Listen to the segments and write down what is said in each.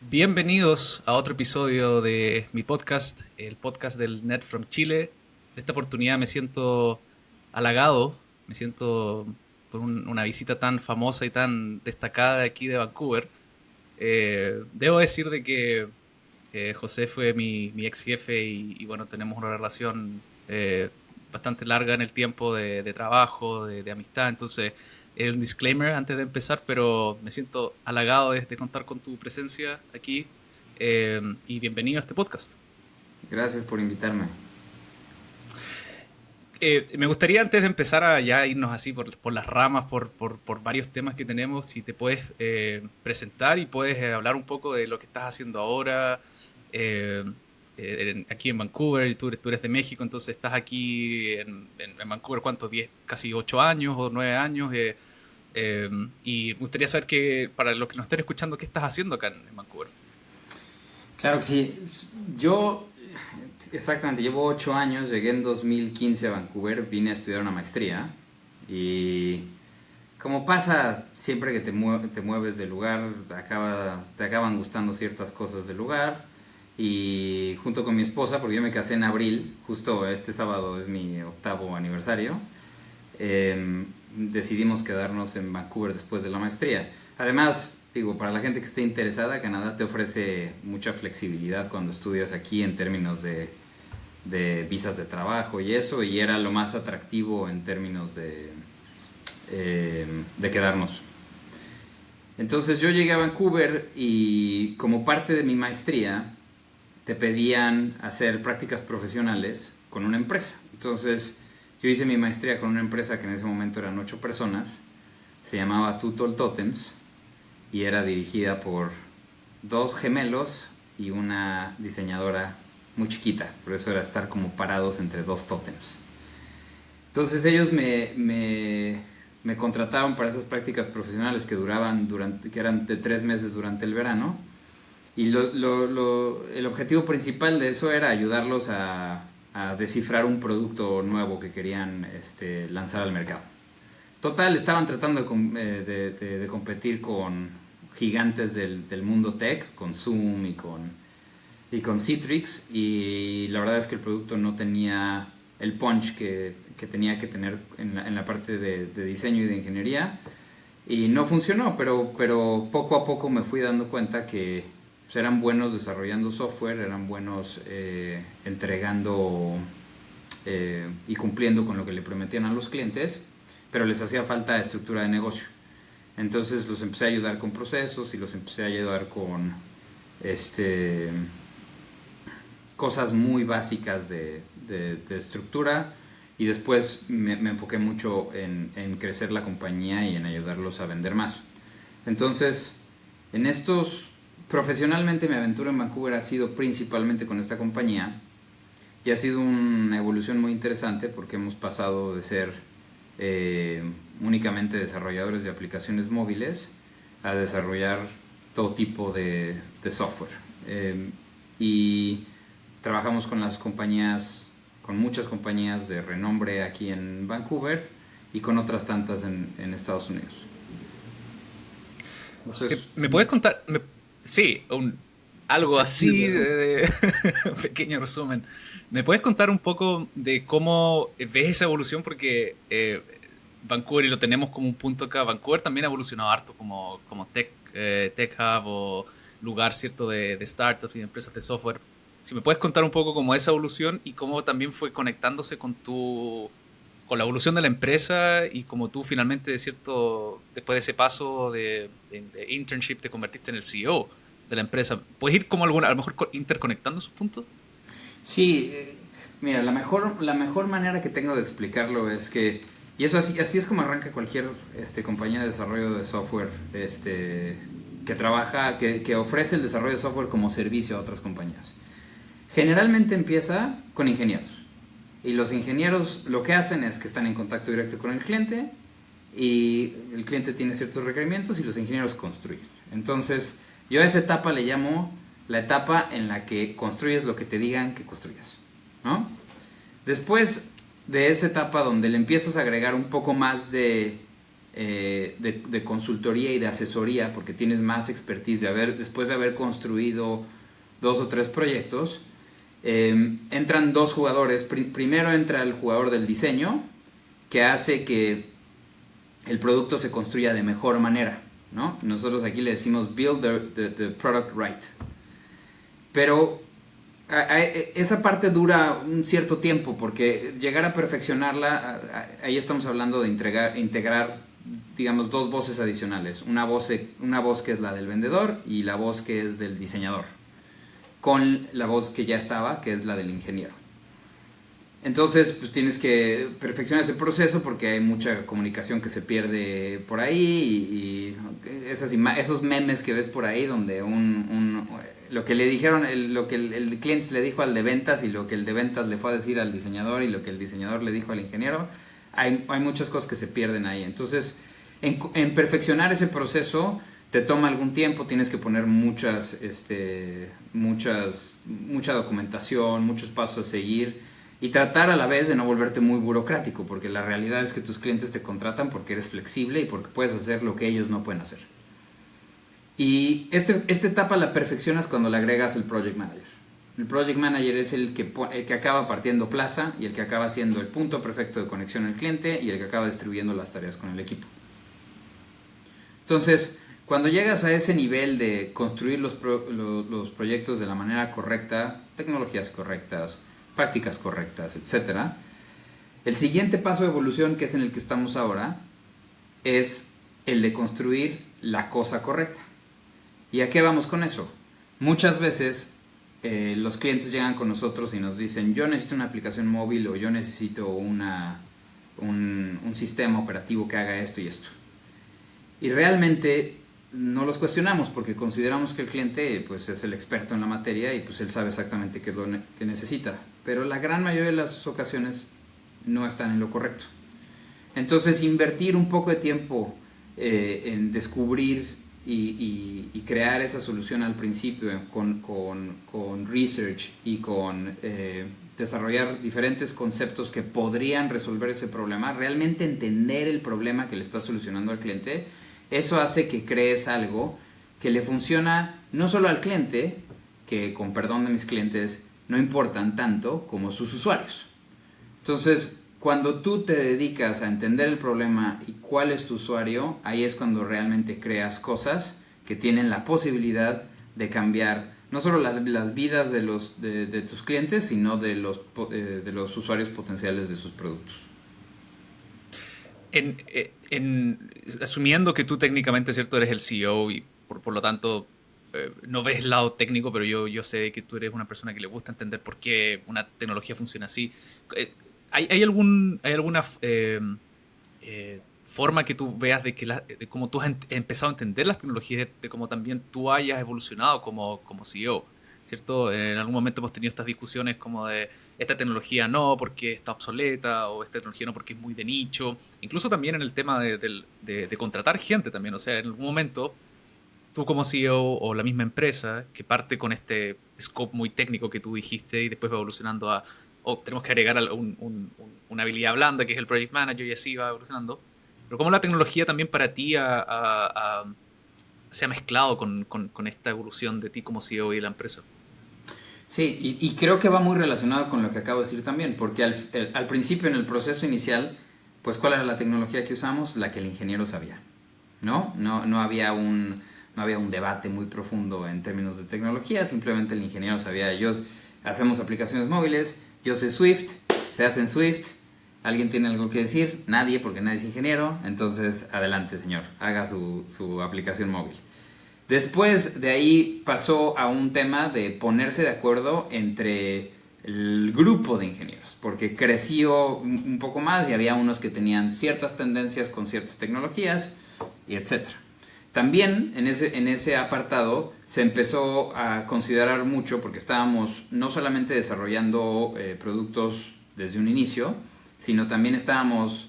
Bienvenidos a otro episodio de mi podcast, el podcast del Net from Chile. En esta oportunidad me siento halagado, me siento por una visita tan famosa y tan destacada de aquí de Vancouver. Debo decir de que José fue mi ex jefe y bueno, tenemos una relación bastante larga en el tiempo de trabajo, de amistad. Entonces, un disclaimer antes de empezar, pero me siento halagado de contar con tu presencia aquí y bienvenido a este podcast. Gracias por invitarme. Me gustaría antes de empezar a ya irnos así por las ramas, por varios temas que tenemos, si te puedes presentar y puedes hablar un poco de lo que estás haciendo ahora eh, aquí en Vancouver, y tú eres de México, entonces estás aquí en Vancouver, ¿cuántos? 10, casi 8 años o 9 años. Eh, y me gustaría saber que, para los que nos estén escuchando, ¿qué estás haciendo acá en Vancouver? Claro que sí. Yo, exactamente, llevo 8 años, llegué en 2015 a Vancouver, vine a estudiar una maestría y como pasa siempre que te mueves del lugar, te acaban gustando ciertas cosas del lugar y junto con mi esposa, porque yo me casé en abril, justo este sábado es mi octavo aniversario, decidimos quedarnos en Vancouver después de la maestría. Además, digo, para la gente que esté interesada, Canadá te ofrece mucha flexibilidad cuando estudias aquí en términos de visas de trabajo y eso, y era lo más atractivo en términos de quedarnos. Entonces yo llegué a Vancouver y como parte de mi maestría te pedían hacer prácticas profesionales con una empresa. Entonces yo hice mi maestría con una empresa que en ese momento eran 8 personas, se llamaba Tutol Totems y era dirigida por dos gemelos y una diseñadora muy chiquita, por eso era estar como parados entre dos tótems. Entonces ellos me contrataron para esas prácticas profesionales que que eran de 3 meses durante el verano. Y el objetivo principal de eso era ayudarlos a descifrar un producto nuevo que querían lanzar al mercado. Total, estaban tratando de competir con gigantes del mundo tech, con Zoom y con Citrix, y la verdad es que el producto no tenía el punch que tenía que tener en la parte de diseño y de ingeniería, y no funcionó, pero poco a poco me fui dando cuenta que pues, eran buenos desarrollando software, eran buenos entregando y cumpliendo con lo que le prometían a los clientes, pero les hacía falta estructura de negocio. Entonces los empecé a ayudar con procesos y los empecé a ayudar con este, cosas muy básicas de estructura, y después me enfoqué mucho en crecer la compañía y en ayudarlos a vender más. Entonces, profesionalmente mi aventura en Vancouver ha sido principalmente con esta compañía y ha sido una evolución muy interesante porque hemos pasado de ser eh, únicamente desarrolladores de aplicaciones móviles a desarrollar todo tipo de software. Y trabajamos con muchas compañías de renombre aquí en Vancouver y con otras tantas en Estados Unidos. Entonces, ¿Me puedes contar? Sí, algo así así de... un pequeño resumen. ¿Me puedes contar un poco de cómo ves esa evolución? Porque Vancouver, y lo tenemos como un punto acá, Vancouver también ha evolucionado harto como tech hub o lugar, ¿cierto?, de startups y de empresas de software. Si me puedes contar un poco cómo esa evolución y cómo también fue conectándose con la evolución de la empresa y como tú finalmente, ¿cierto? Después de ese paso de internship te convertiste en el CEO de la empresa. ¿Puedes ir como a lo mejor interconectando sus puntos? Sí, mira, la mejor manera que tengo de explicarlo es que, y eso así es como arranca cualquier compañía de desarrollo de software que trabaja, que ofrece el desarrollo de software como servicio a otras compañías. Generalmente empieza con ingenieros. Y los ingenieros lo que hacen es que están en contacto directo con el cliente y el cliente tiene ciertos requerimientos y los ingenieros construyen. Entonces, yo a esa etapa le llamo la etapa en la que construyes lo que te digan que construyas, ¿no? Después de esa etapa donde le empiezas a agregar un poco más de de consultoría y de asesoría, porque tienes más expertise después de haber construido 2 o 3 proyectos, entran 2 jugadores. Primero entra el jugador del diseño, que hace que el producto se construya de mejor manera, ¿no? Nosotros aquí le decimos build the product right. Pero esa parte dura un cierto tiempo, porque llegar a perfeccionarla, ahí estamos hablando de integrar, digamos, 2 voces adicionales. Una voz que es la del vendedor y la voz que es del diseñador, con la voz que ya estaba, que es la del ingeniero. Entonces, pues tienes que perfeccionar ese proceso porque hay mucha comunicación que se pierde por ahí y esos memes que ves por ahí donde lo que le dijeron, lo que el cliente le dijo al de ventas y lo que el de ventas le fue a decir al diseñador y lo que el diseñador le dijo al ingeniero, hay muchas cosas que se pierden ahí. Entonces, en perfeccionar ese proceso te toma algún tiempo, tienes que poner mucha documentación, muchos pasos a seguir y tratar a la vez de no volverte muy burocrático, porque la realidad es que tus clientes te contratan porque eres flexible y porque puedes hacer lo que ellos no pueden hacer. Y esta etapa la perfeccionas cuando le agregas el Project Manager. El Project Manager es el que acaba partiendo plaza y el que acaba siendo el punto perfecto de conexión al cliente y el que acaba distribuyendo las tareas con el equipo. Entonces, cuando llegas a ese nivel de construir los proyectos de la manera correcta, tecnologías correctas, prácticas correctas, etc., el siguiente paso de evolución, que es en el que estamos ahora, es el de construir la cosa correcta. ¿Y a qué vamos con eso? Muchas veces los clientes llegan con nosotros y nos dicen, yo necesito una aplicación móvil o yo necesito un sistema operativo que haga esto y esto. Y realmente no los cuestionamos porque consideramos que el cliente pues, es el experto en la materia y pues él sabe exactamente qué es lo que necesita. Pero la gran mayoría de las ocasiones no están en lo correcto. Entonces, invertir un poco de tiempo en descubrir y crear esa solución al principio con research y con desarrollar diferentes conceptos que podrían resolver ese problema, realmente entender el problema que le está solucionando al cliente, eso hace que crees algo que le funciona no solo al cliente, que con perdón de mis clientes no importan tanto como sus usuarios. Entonces, cuando tú te dedicas a entender el problema y cuál es tu usuario, ahí es cuando realmente creas cosas que tienen la posibilidad de cambiar no solo las vidas de tus clientes, sino de los usuarios potenciales de sus productos. Asumiendo que tú técnicamente, ¿cierto?, eres el CEO y por lo tanto no ves el lado técnico, pero yo sé que tú eres una persona que le gusta entender por qué una tecnología funciona así. ¿Hay alguna forma que tú veas de cómo tú has empezado a entender las tecnologías, de cómo también tú hayas evolucionado como CEO? ¿Cierto? En algún momento hemos tenido estas discusiones como de esta tecnología no porque está obsoleta o esta tecnología no porque es muy de nicho. Incluso también en el tema de contratar gente también. O sea, en algún momento tú como CEO o la misma empresa que parte con este scope muy técnico que tú dijiste y después va evolucionando a, tenemos que agregar una habilidad blanda que es el Project Manager y así va evolucionando. Pero cómo la tecnología también para ti se ha mezclado con esta evolución de ti como CEO y de la empresa. Sí, y creo que va muy relacionado con lo que acabo de decir también, porque al principio en el proceso inicial, pues ¿cuál era la tecnología que usamos? La que el ingeniero sabía, ¿no? No había un debate muy profundo en términos de tecnología, simplemente el ingeniero sabía, hacemos aplicaciones móviles, yo sé Swift, se hace en Swift, ¿alguien tiene algo que decir? Nadie, porque nadie es ingeniero, entonces adelante señor, haga su aplicación móvil. Después de ahí pasó a un tema de ponerse de acuerdo entre el grupo de ingenieros, porque creció un poco más y había unos que tenían ciertas tendencias con ciertas tecnologías y etcétera. También en ese apartado se empezó a considerar mucho porque estábamos no solamente desarrollando productos desde un inicio, sino también estábamos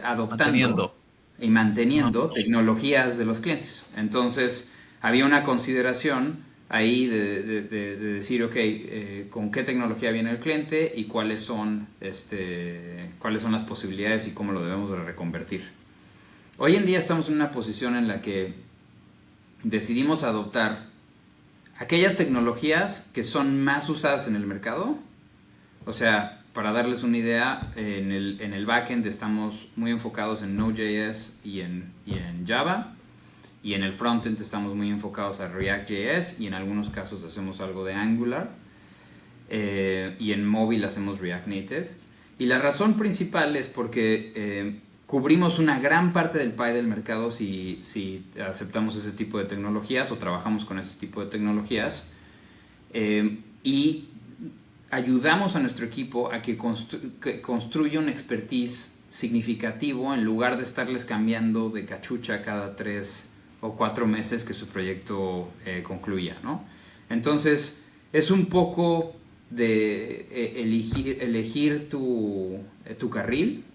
adoptando y manteniendo tecnologías de los clientes. Entonces había una consideración ahí de decir, ok, con qué tecnología viene el cliente y cuáles son las posibilidades y cómo lo debemos de reconvertir. Hoy en día estamos en una posición en la que decidimos adoptar aquellas tecnologías que son más usadas en el mercado. O sea, para darles una idea, en el backend estamos muy enfocados en Node.js y en Java. Y en el frontend estamos muy enfocados a React.js y en algunos casos hacemos algo de Angular. Y en móvil hacemos React Native. Y la razón principal es porque cubrimos una gran parte del pie del mercado si aceptamos ese tipo de tecnologías o trabajamos con ese tipo de tecnologías. Y ayudamos a nuestro equipo a que construya un expertise significativo en lugar de estarles cambiando de cachucha cada 3 o 4 meses que su proyecto concluya, ¿no? Entonces, es un poco de elegir tu carril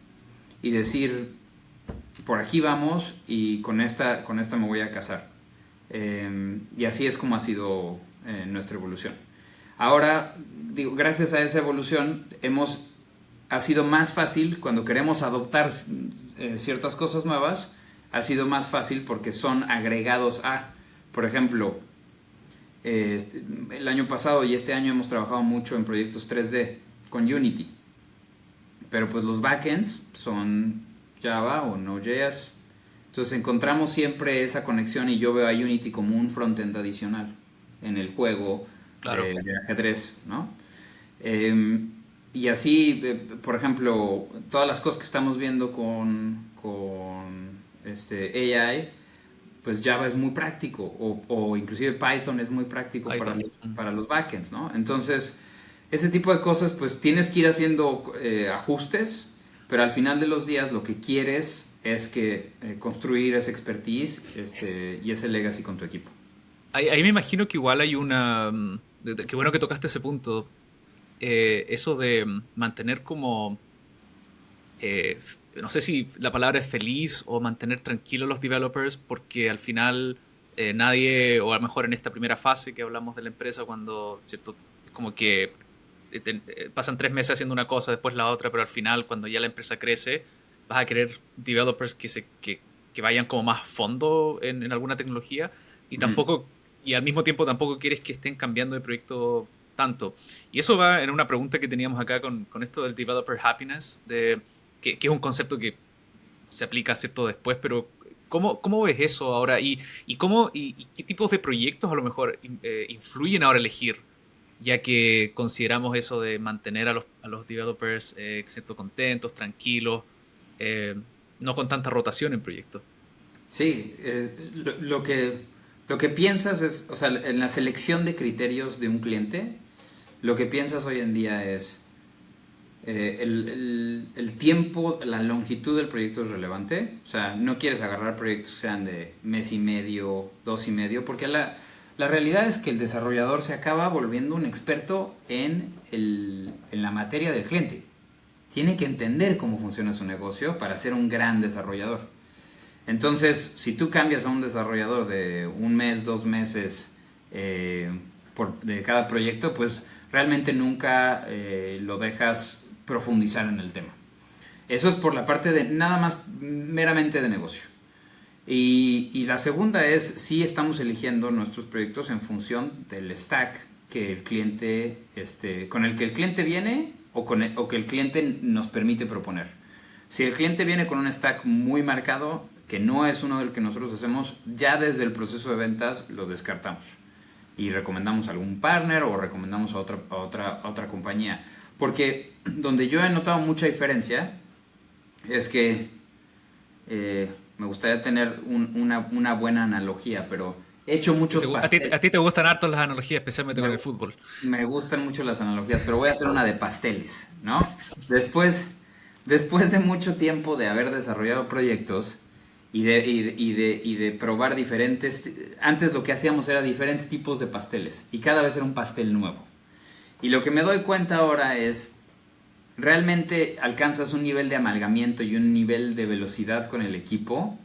y decir, por aquí vamos y con esta me voy a casar. Y así es como ha sido nuestra evolución. Ahora, digo, gracias a esa evolución ha sido más fácil cuando queremos adoptar ciertas cosas nuevas. Ha sido más fácil porque son agregados a, por ejemplo, el año pasado y este año hemos trabajado mucho en proyectos 3D con Unity, pero pues los backends son Java o Node.js. Entonces encontramos siempre esa conexión y yo veo a Unity como un frontend adicional en el juego. Claro. De ajedrez, ¿no? Y así, por ejemplo, todas las cosas que estamos viendo con AI, pues Java es muy práctico, o inclusive Python es muy práctico para los backends, ¿no? Entonces, ese tipo de cosas, pues tienes que ir haciendo ajustes, pero al final de los días lo que quieres es que construir esa expertise y ese legacy con tu equipo. Ahí me imagino que igual hay una... Qué bueno que tocaste ese punto. Eso de mantener como... no sé si la palabra es feliz o mantener tranquilos los developers, porque al final nadie, o a lo mejor en esta primera fase que hablamos de la empresa, cuando, ¿cierto? Es como que pasan 3 meses haciendo una cosa, después la otra, pero al final, cuando ya la empresa crece, vas a querer developers que vayan como más a fondo en alguna tecnología y tampoco, y al mismo tiempo tampoco quieres que estén cambiando de proyecto tanto. Y eso va en una pregunta que teníamos acá con esto del developer happiness, que es un concepto que se aplica, ¿cierto?, después, pero ¿cómo ves eso ahora? ¿Y qué tipos de proyectos a lo mejor influyen ahora elegir? Ya que consideramos eso de mantener a los developers ¿cierto?, contentos, tranquilos, no con tanta rotación en proyectos. Sí, lo que piensas es, o sea, en la selección de criterios de un cliente, lo que piensas hoy en día es el tiempo, la longitud del proyecto es relevante. O sea, no quieres agarrar proyectos que sean de mes y medio, 2 y medio, porque la realidad es que el desarrollador se acaba volviendo un experto en la materia del cliente. Tiene que entender cómo funciona su negocio para ser un gran desarrollador. Entonces, si tú cambias a un desarrollador de 1 mes, 2 meses de cada proyecto, pues realmente nunca lo dejas profundizar en el tema. Eso es por la parte de nada más meramente de negocio. Y la segunda es si estamos eligiendo nuestros proyectos en función del stack que el cliente, con el que el cliente viene o que el cliente nos permite proponer. Si el cliente viene con un stack muy marcado, que no es uno del que nosotros hacemos, ya desde el proceso de ventas lo descartamos y recomendamos a algún partner o recomendamos a otra compañía. Porque donde yo he notado mucha diferencia es que me gustaría tener una buena analogía, pero he hecho muchos pasteles. A ti te gustan harto las analogías, especialmente con el fútbol. Me gustan mucho las analogías, pero voy a hacer una de pasteles, ¿no? Después de mucho tiempo de haber desarrollado proyectos y de probar diferentes... Antes lo que hacíamos era diferentes tipos de pasteles y cada vez era un pastel nuevo. Y lo que me doy cuenta ahora es, realmente alcanzas un nivel de amalgamiento y un nivel de velocidad con el equipo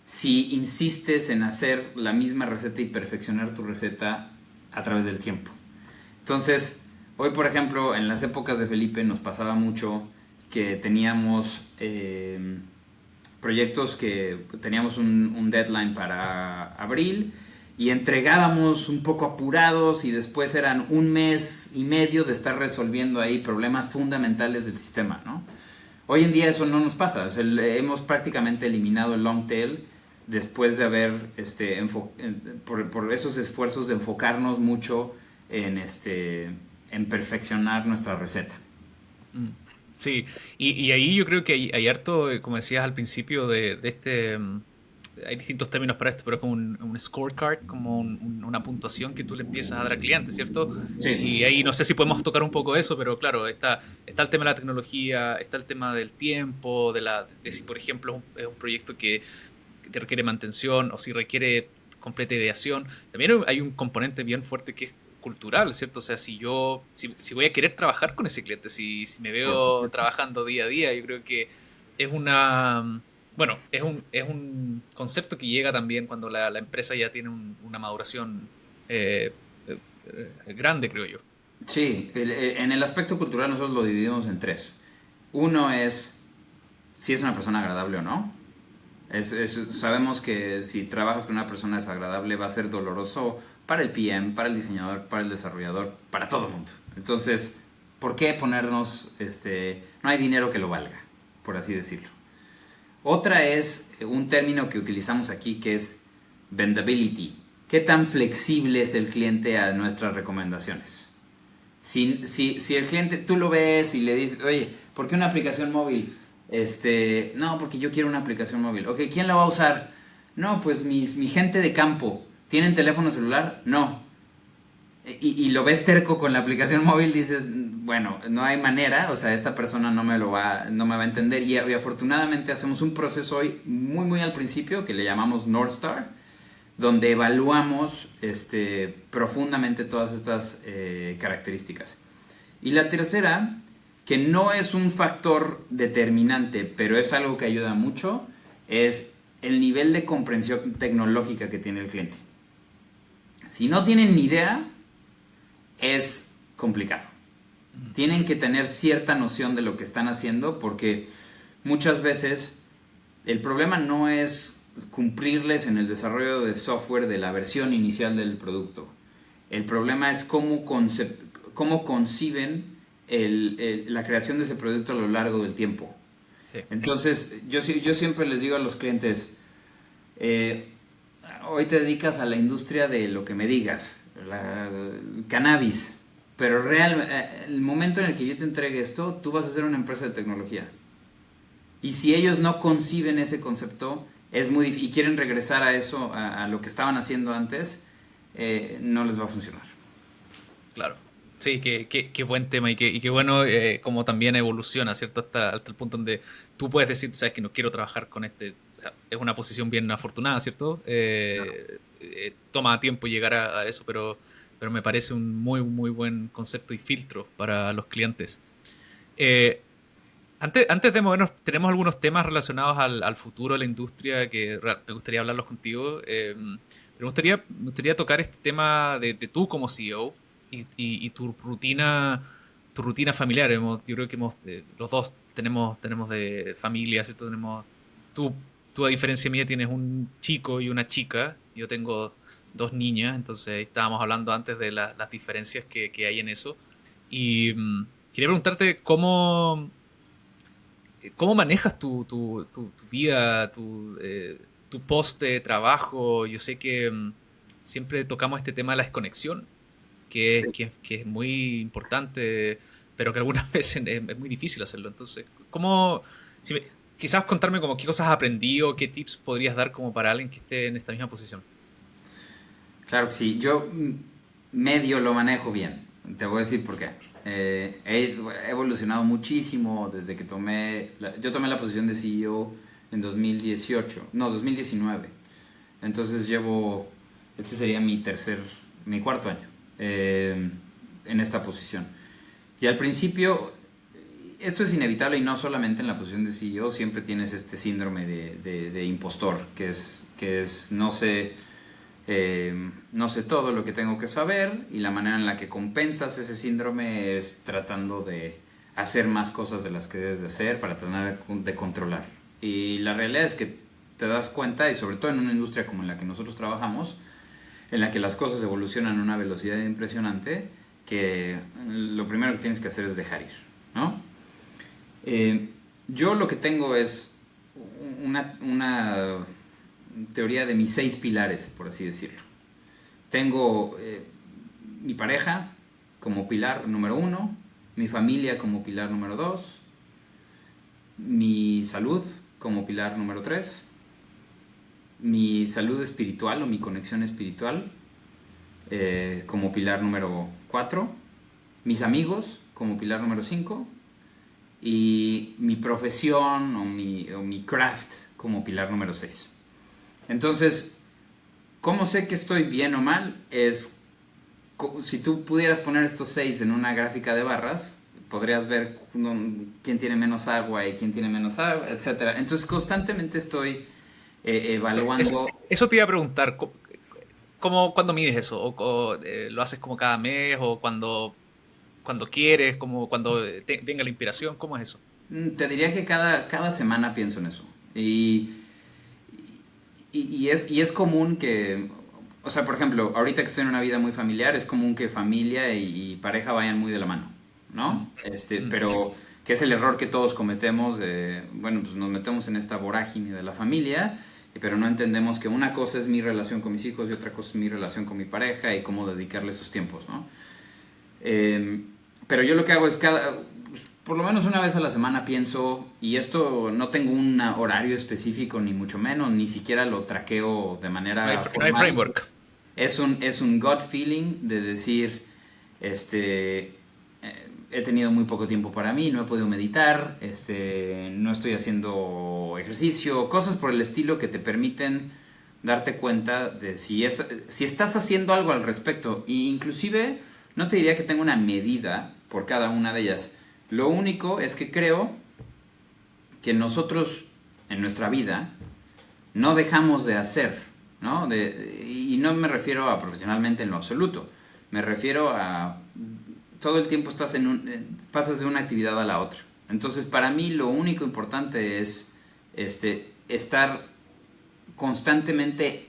si insistes en hacer la misma receta y perfeccionar tu receta a través del tiempo. Entonces, hoy por ejemplo, en las épocas de Felipe nos pasaba mucho que teníamos proyectos que teníamos un deadline para abril y entregábamos un poco apurados y después eran un mes y medio de estar resolviendo ahí problemas fundamentales del sistema, ¿no? Hoy en día eso no nos pasa, o sea, hemos prácticamente eliminado el long tail después de haber, por esos esfuerzos de enfocarnos mucho en perfeccionar nuestra receta. Mm. Sí, y ahí yo creo que hay harto, como decías al principio, hay distintos términos para esto, pero es como un scorecard, como una puntuación que tú le empiezas a dar al cliente, ¿cierto? Y Sí, ahí no sé si podemos tocar un poco eso, pero claro, está el tema de la tecnología, está el tema del tiempo, de si por ejemplo es un proyecto que te requiere mantención o si requiere completa ideación. También hay un componente bien fuerte que es cultural, ¿cierto? O sea, si voy a querer trabajar con ese cliente, si me por veo supuesto. trabajando día a día, yo creo que es bueno, es un concepto que llega también cuando la empresa ya tiene una maduración eh, grande, creo yo. Sí, en el aspecto cultural nosotros lo dividimos en tres. Uno es si es una persona agradable o no. Sabemos que si trabajas con una persona desagradable va a ser doloroso para el PM, para el diseñador, para el desarrollador, para todo el mundo. Entonces, ¿por qué ponernos, no hay dinero que lo valga, por así decirlo? Otra es un término que utilizamos aquí que es vendability. ¿Qué tan flexible es el cliente a nuestras recomendaciones? Si el cliente, tú lo ves y le dices, oye, ¿por qué una aplicación móvil? No, porque yo quiero una aplicación móvil. Ok, ¿quién la va a usar? No, pues mi gente de campo. ¿Tienen teléfono celular? No. Y lo ves terco con la aplicación móvil, dices, bueno, no hay manera, o sea, esta persona no me va a entender. Y afortunadamente hacemos un proceso hoy muy, muy al principio que le llamamos North Star, donde evaluamos profundamente todas estas características. Y la tercera, que no es un factor determinante, pero es algo que ayuda mucho, es el nivel de comprensión tecnológica que tiene el cliente. Si no tienen ni idea, es complicado. Tienen que tener cierta noción de lo que están haciendo porque muchas veces el problema no es cumplirles en el desarrollo de software de la versión inicial del producto. El problema es cómo conciben la creación de ese producto a lo largo del tiempo. Sí. Entonces, yo siempre les digo a los clientes, eh, hoy te dedicas a la industria de lo que me digas, el cannabis, pero el momento en el que yo te entregue esto, tú vas a ser una empresa de tecnología. Y si ellos no conciben ese concepto es muy y quieren regresar a eso, a lo que estaban haciendo antes, no les va a funcionar. Claro. Sí, qué buen tema y qué bueno como también evoluciona, ¿cierto? Hasta el punto donde tú puedes decir, sabes que no quiero trabajar con este, o sea, es una posición bien afortunada, ¿cierto? Claro. Toma tiempo llegar a eso, pero me parece un muy, muy buen concepto y filtro para los clientes. Eh, antes de movernos, tenemos algunos temas relacionados al futuro de la industria que me gustaría hablarlos contigo. Pero me gustaría tocar este tema de tú como CEO y tu rutina familiar. Yo creo que los dos tenemos de familia, ¿cierto? Tú, tú, a diferencia mía, tienes un chico y una chica. Yo tengo dos niñas, entonces estábamos hablando antes de las diferencias que hay en eso. Y quería preguntarte ¿cómo manejas tu vida, tu post de trabajo? Yo sé que siempre tocamos este tema de la desconexión, que es muy importante, pero que algunas veces es muy difícil hacerlo. Entonces, si quizás contarme como qué cosas has aprendido, qué tips podrías dar como para alguien que esté en esta misma posición? Claro que sí, yo medio lo manejo bien. Te voy a decir por qué. He evolucionado muchísimo desde que yo tomé la posición de CEO en 2018, no, 2019. Entonces este sería mi cuarto año en esta posición. Y al principio, esto es inevitable y no solamente en la posición de CEO, siempre tienes este síndrome de impostor, que es, no sé, no sé todo lo que tengo que saber, y la manera en la que compensas ese síndrome es tratando de hacer más cosas de las que debes de hacer para tratar de controlar. Y la realidad es que te das cuenta, y sobre todo en una industria como en la que nosotros trabajamos, en la que las cosas evolucionan a una velocidad impresionante, que lo primero que tienes que hacer es dejar ir, ¿no? Yo lo que tengo es una teoría de mis 6 pilares, por así decirlo. Tengo mi pareja como pilar número 1, mi familia como pilar número 2, mi salud como pilar número 3, mi salud espiritual o mi conexión espiritual como pilar número 4, mis amigos como pilar número 5 y mi profesión o mi craft como pilar número 6. Entonces, ¿cómo sé que estoy bien o mal? Es, si tú pudieras poner estos 6 en una gráfica de barras, podrías ver quién tiene menos agua y quién tiene menos agua, etc. Entonces, constantemente estoy evaluando. Eso te iba a preguntar, ¿cuándo mides eso? ¿O lo haces como cada mes o cuando quieres, como cuando venga la inspiración? ¿Cómo es eso? Te diría que cada semana pienso en eso. Y es común que, o sea, por ejemplo, ahorita que estoy en una vida muy familiar, es común que familia y pareja vayan muy de la mano, ¿no? Pero que es el error que todos cometemos de, bueno, pues nos metemos en esta vorágine de la familia, pero no entendemos que una cosa es mi relación con mis hijos y otra cosa es mi relación con mi pareja y cómo dedicarle esos tiempos, ¿no? Pero yo lo que hago es por lo menos una vez a la semana pienso, y esto no tengo un horario específico ni mucho menos, ni siquiera lo traqueo de manera formal. No hay framework. Es un gut feeling de decir, he tenido muy poco tiempo para mí, no he podido meditar, no estoy haciendo ejercicio, cosas por el estilo que te permiten darte cuenta de si estás haciendo algo al respecto. E inclusive no te diría que tengo una medida por cada una de ellas. Lo único es que creo que nosotros en nuestra vida no dejamos de hacer, ¿no? Y no me refiero a profesionalmente en lo absoluto, me refiero a todo el tiempo pasas de una actividad a la otra. Entonces, para mí lo único importante es estar constantemente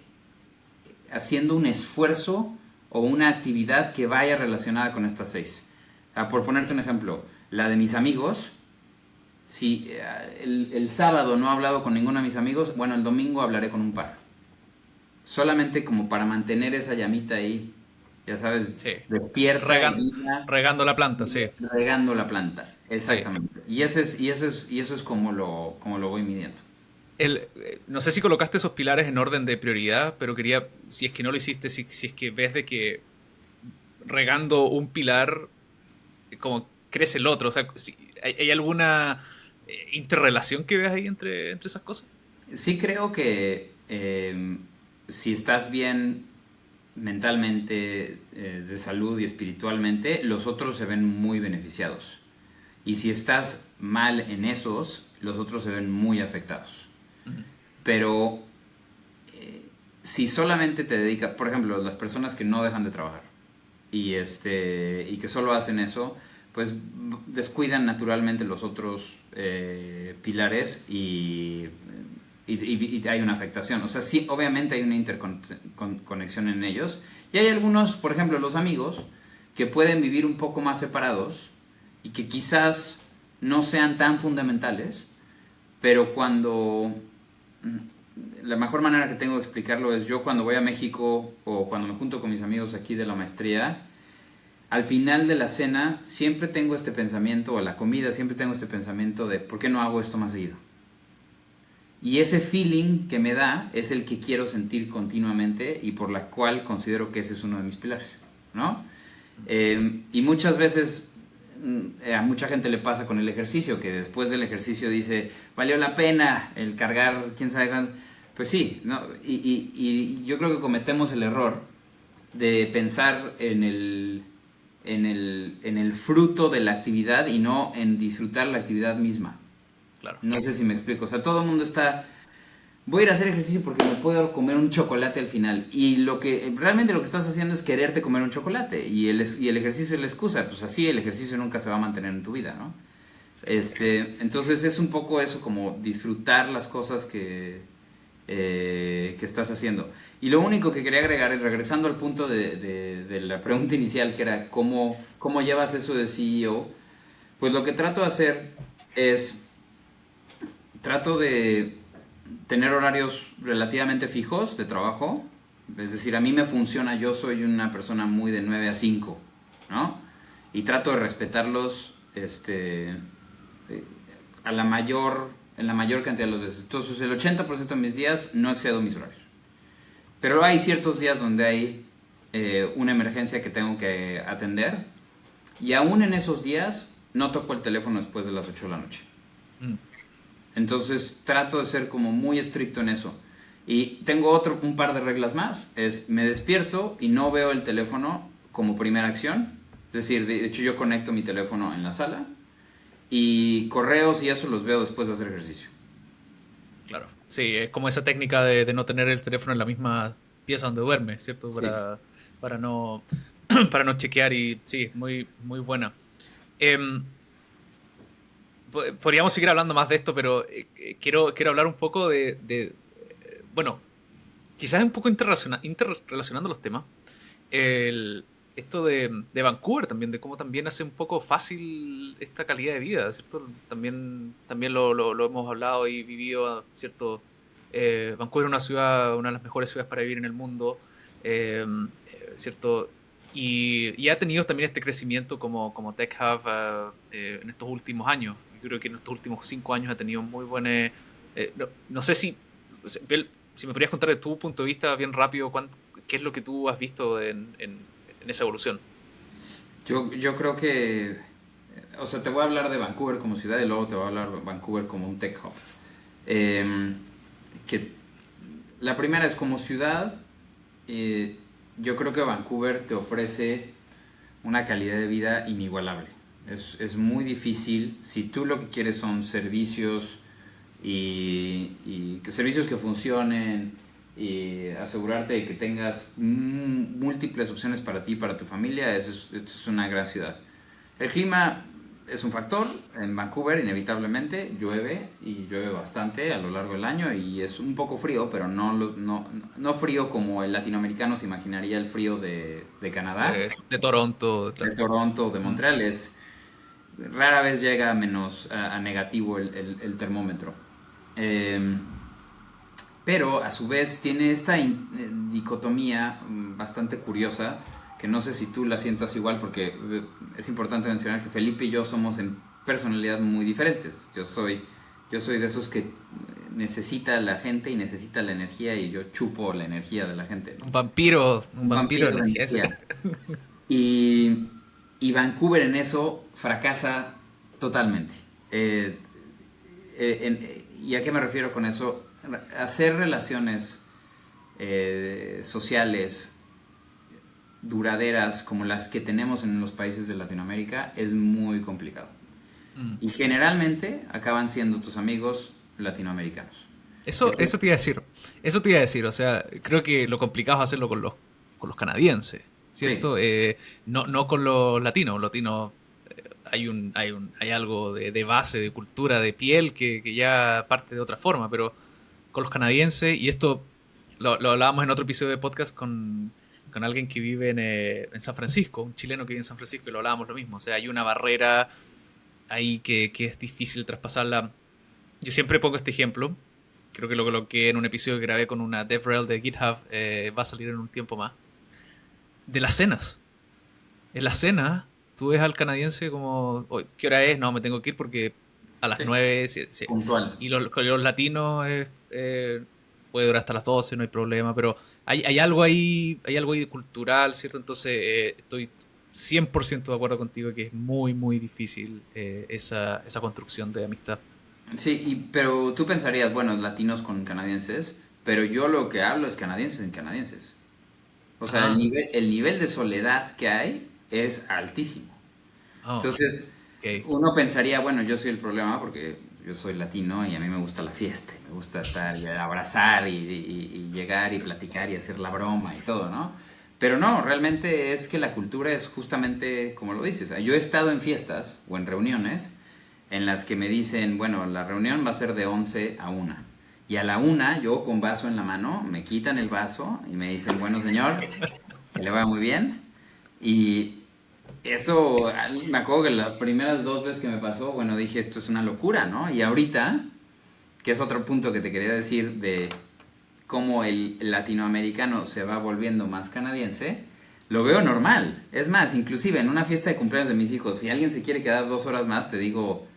haciendo un esfuerzo o una actividad que vaya relacionada con estas 6. Por ponerte un ejemplo, la de mis amigos, si el sábado no he hablado con ninguno de mis amigos, bueno, el domingo hablaré con un par. Solamente como para mantener esa llamita ahí, ya sabes, Sí. despierta Regando la planta, sí. regando la planta. Sí. Exactamente. Y eso es como lo voy midiendo. No sé si colocaste esos pilares en orden de prioridad, pero quería, si es que no lo hiciste, si es que ves de que regando un pilar, como crece el otro, o sea, ¿hay alguna interrelación que veas ahí entre esas cosas? Sí creo que si estás bien mentalmente, de salud y espiritualmente, los otros se ven muy beneficiados. Y si estás mal en esos, los otros se ven muy afectados. Ujú. Pero si solamente te dedicas, por ejemplo, las personas que no dejan de trabajar y que solo hacen eso, pues descuidan naturalmente los otros pilares y hay una afectación. O sea, sí, obviamente hay una interconexión en ellos. Y hay algunos, por ejemplo, los amigos, que pueden vivir un poco más separados y que quizás no sean tan fundamentales, pero la mejor manera que tengo de explicarlo es yo cuando voy a México o cuando me junto con mis amigos aquí de la maestría, al final de la cena siempre tengo este pensamiento, o la comida siempre tengo este pensamiento de ¿por qué no hago esto más seguido? Y ese feeling que me da es el que quiero sentir continuamente y por la cual considero que ese es uno de mis pilares, ¿no? Y muchas veces a mucha gente le pasa con el ejercicio, que después del ejercicio dice, valió la pena el cargar, quién sabe cuánto. Pues sí, ¿no? Y yo creo que cometemos el error de pensar en el fruto de la actividad y no en disfrutar la actividad misma. Claro. No sé si me explico. O sea, todo el mundo está voy a ir a hacer ejercicio porque me puedo comer un chocolate al final. Y realmente lo que estás haciendo es quererte comer un chocolate. Y el ejercicio es la excusa. Pues así el ejercicio nunca se va a mantener en tu vida, ¿no? Sí. Entonces es un poco eso, como disfrutar las cosas que estás haciendo. Y lo único que quería agregar es, regresando al punto de la pregunta inicial, que era cómo llevas eso de CEO, pues lo que trato de hacer es, trato de tener horarios relativamente fijos de trabajo. Es decir, a mí me funciona, yo soy una persona muy de 9 a 5, ¿no? Y trato de respetarlos en la mayor cantidad de las veces. Entonces, el 80% de mis días no excedo mis horarios. Pero hay ciertos días donde hay una emergencia que tengo que atender. Y aún en esos días, no toco el teléfono después de las 8 de la noche. Mm. Entonces trato de ser como muy estricto en eso. Y tengo un par de reglas más. Me despierto y no veo el teléfono como primera acción. Es decir, de hecho yo conecto mi teléfono en la sala y correos y eso los veo después de hacer ejercicio. Claro. Sí, es como esa técnica de no tener el teléfono en la misma pieza donde duerme, ¿cierto? Sí. Para no, para no chequear y sí, muy, muy buena. Em, Podríamos seguir hablando más de esto, pero quiero hablar un poco bueno, quizás un poco interrelacionando los temas. El, Esto de Vancouver también, de cómo también hace un poco fácil esta calidad de vida, ¿cierto? También lo hemos hablado y vivido, ¿cierto? Vancouver es una ciudad, una de las mejores ciudades para vivir en el mundo, ¿cierto? Y ha tenido también este crecimiento como Tech Hub en estos últimos años. Yo creo que en estos últimos 5 años ha tenido muy buenas... no sé si, si me podrías contar de tu punto de vista bien rápido, ¿qué es lo que tú has visto en esa evolución? Yo creo que, o sea, te voy a hablar de Vancouver como ciudad y luego te voy a hablar de Vancouver como un tech hub. Eh, que la primera es como ciudad, yo creo que Vancouver te ofrece una calidad de vida inigualable. Es muy difícil, si tú lo que quieres son servicios y servicios que funcionen y asegurarte de que tengas múltiples opciones para ti y para tu familia, esto es una gran ciudad. El clima es un factor. En Vancouver inevitablemente llueve y llueve bastante a lo largo del año y es un poco frío, pero no frío como el latinoamericano se imaginaría el frío de Canadá, De Toronto, de claro. Toronto, de Mm. Montreal. Rara vez llega a a negativo el termómetro. Eh, pero a su vez tiene esta dicotomía bastante curiosa, que no sé si tú la sientas igual, porque es importante mencionar que Felipe y yo somos en personalidad muy diferentes. Yo soy de esos que necesita la gente y necesita la energía, y yo chupo la energía de la gente, ¿no? Un Un vampiro de vampiro de energía. Ese. energía. Y, y Vancouver en eso fracasa totalmente. ¿Y a qué me refiero con eso? Hacer relaciones sociales duraderas como las que tenemos en los países de Latinoamérica es muy complicado. Mm. Y generalmente acaban siendo tus amigos latinoamericanos. Eso te iba a decir. Eso te iba a decir. O sea, creo que lo complicado es hacerlo con los canadienses, Sí, ¿cierto? No con los latinos. Los latinos hay algo de base, de cultura, de piel que ya parte de otra forma, pero con los canadienses, y esto lo hablábamos en otro episodio de podcast con alguien que vive en San Francisco, un chileno que vive en San Francisco, y lo hablábamos lo mismo. O sea, hay una barrera ahí que es difícil traspasarla. Yo siempre pongo este ejemplo. Creo que lo coloqué en un episodio que grabé con una DevRel de GitHub. Va a salir en un tiempo más. De las cenas. En la cena, tú ves al canadiense como, "Oye, ¿qué hora es? No, me tengo que ir porque a las sí, 9 sí, sí". puntual. Y los latinos puede durar hasta las 12, no hay problema, pero hay algo ahí cultural, ¿cierto? Entonces estoy 100% de acuerdo contigo que es muy, muy difícil esa construcción de amistad. Sí, pero tú pensarías, bueno, latinos con canadienses, pero yo lo que hablo es canadienses en canadienses. O sea, Ah, el nivel de soledad que hay es altísimo. oh, Entonces, ok. uno pensaría, bueno, yo soy el problema porque yo soy latino y a mí me gusta la fiesta, me gusta estar y abrazar y llegar y platicar y hacer la broma y todo, ¿no? Pero no, realmente es que la cultura es justamente como lo dices. Yo he estado en fiestas o en reuniones en las que me dicen, bueno, la reunión va a ser de 11 a 1. Y a la 1, yo con vaso en la mano, me quitan el vaso y me dicen, bueno, señor, que le va muy bien. Y eso, me acuerdo que las primeras 2 veces que me pasó, bueno, dije, esto es una locura, ¿no? Y ahorita, que es otro punto que te quería decir de cómo el latinoamericano se va volviendo más canadiense, lo veo normal. Es más, inclusive en una fiesta de cumpleaños de mis hijos, si alguien se quiere quedar 2 horas más, te digo,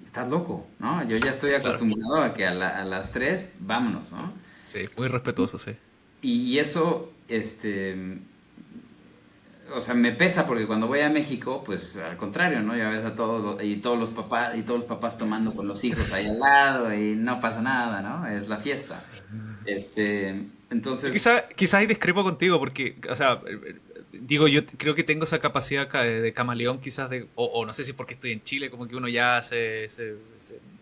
estás loco, ¿no? Yo ya estoy Claro. acostumbrado a que a las 3 vámonos, ¿no? Sí, muy respetuoso, sí. Y eso, o sea, me pesa porque cuando voy a México, pues al contrario, ¿no? Ya ves a todos los papás tomando con los hijos ahí al lado y no pasa nada, ¿no? Es la fiesta. Yo Entonces, quizá ahí discrepo contigo porque, o sea, digo, yo creo que tengo esa capacidad de camaleón quizás o no sé si porque estoy en Chile, como que uno ya se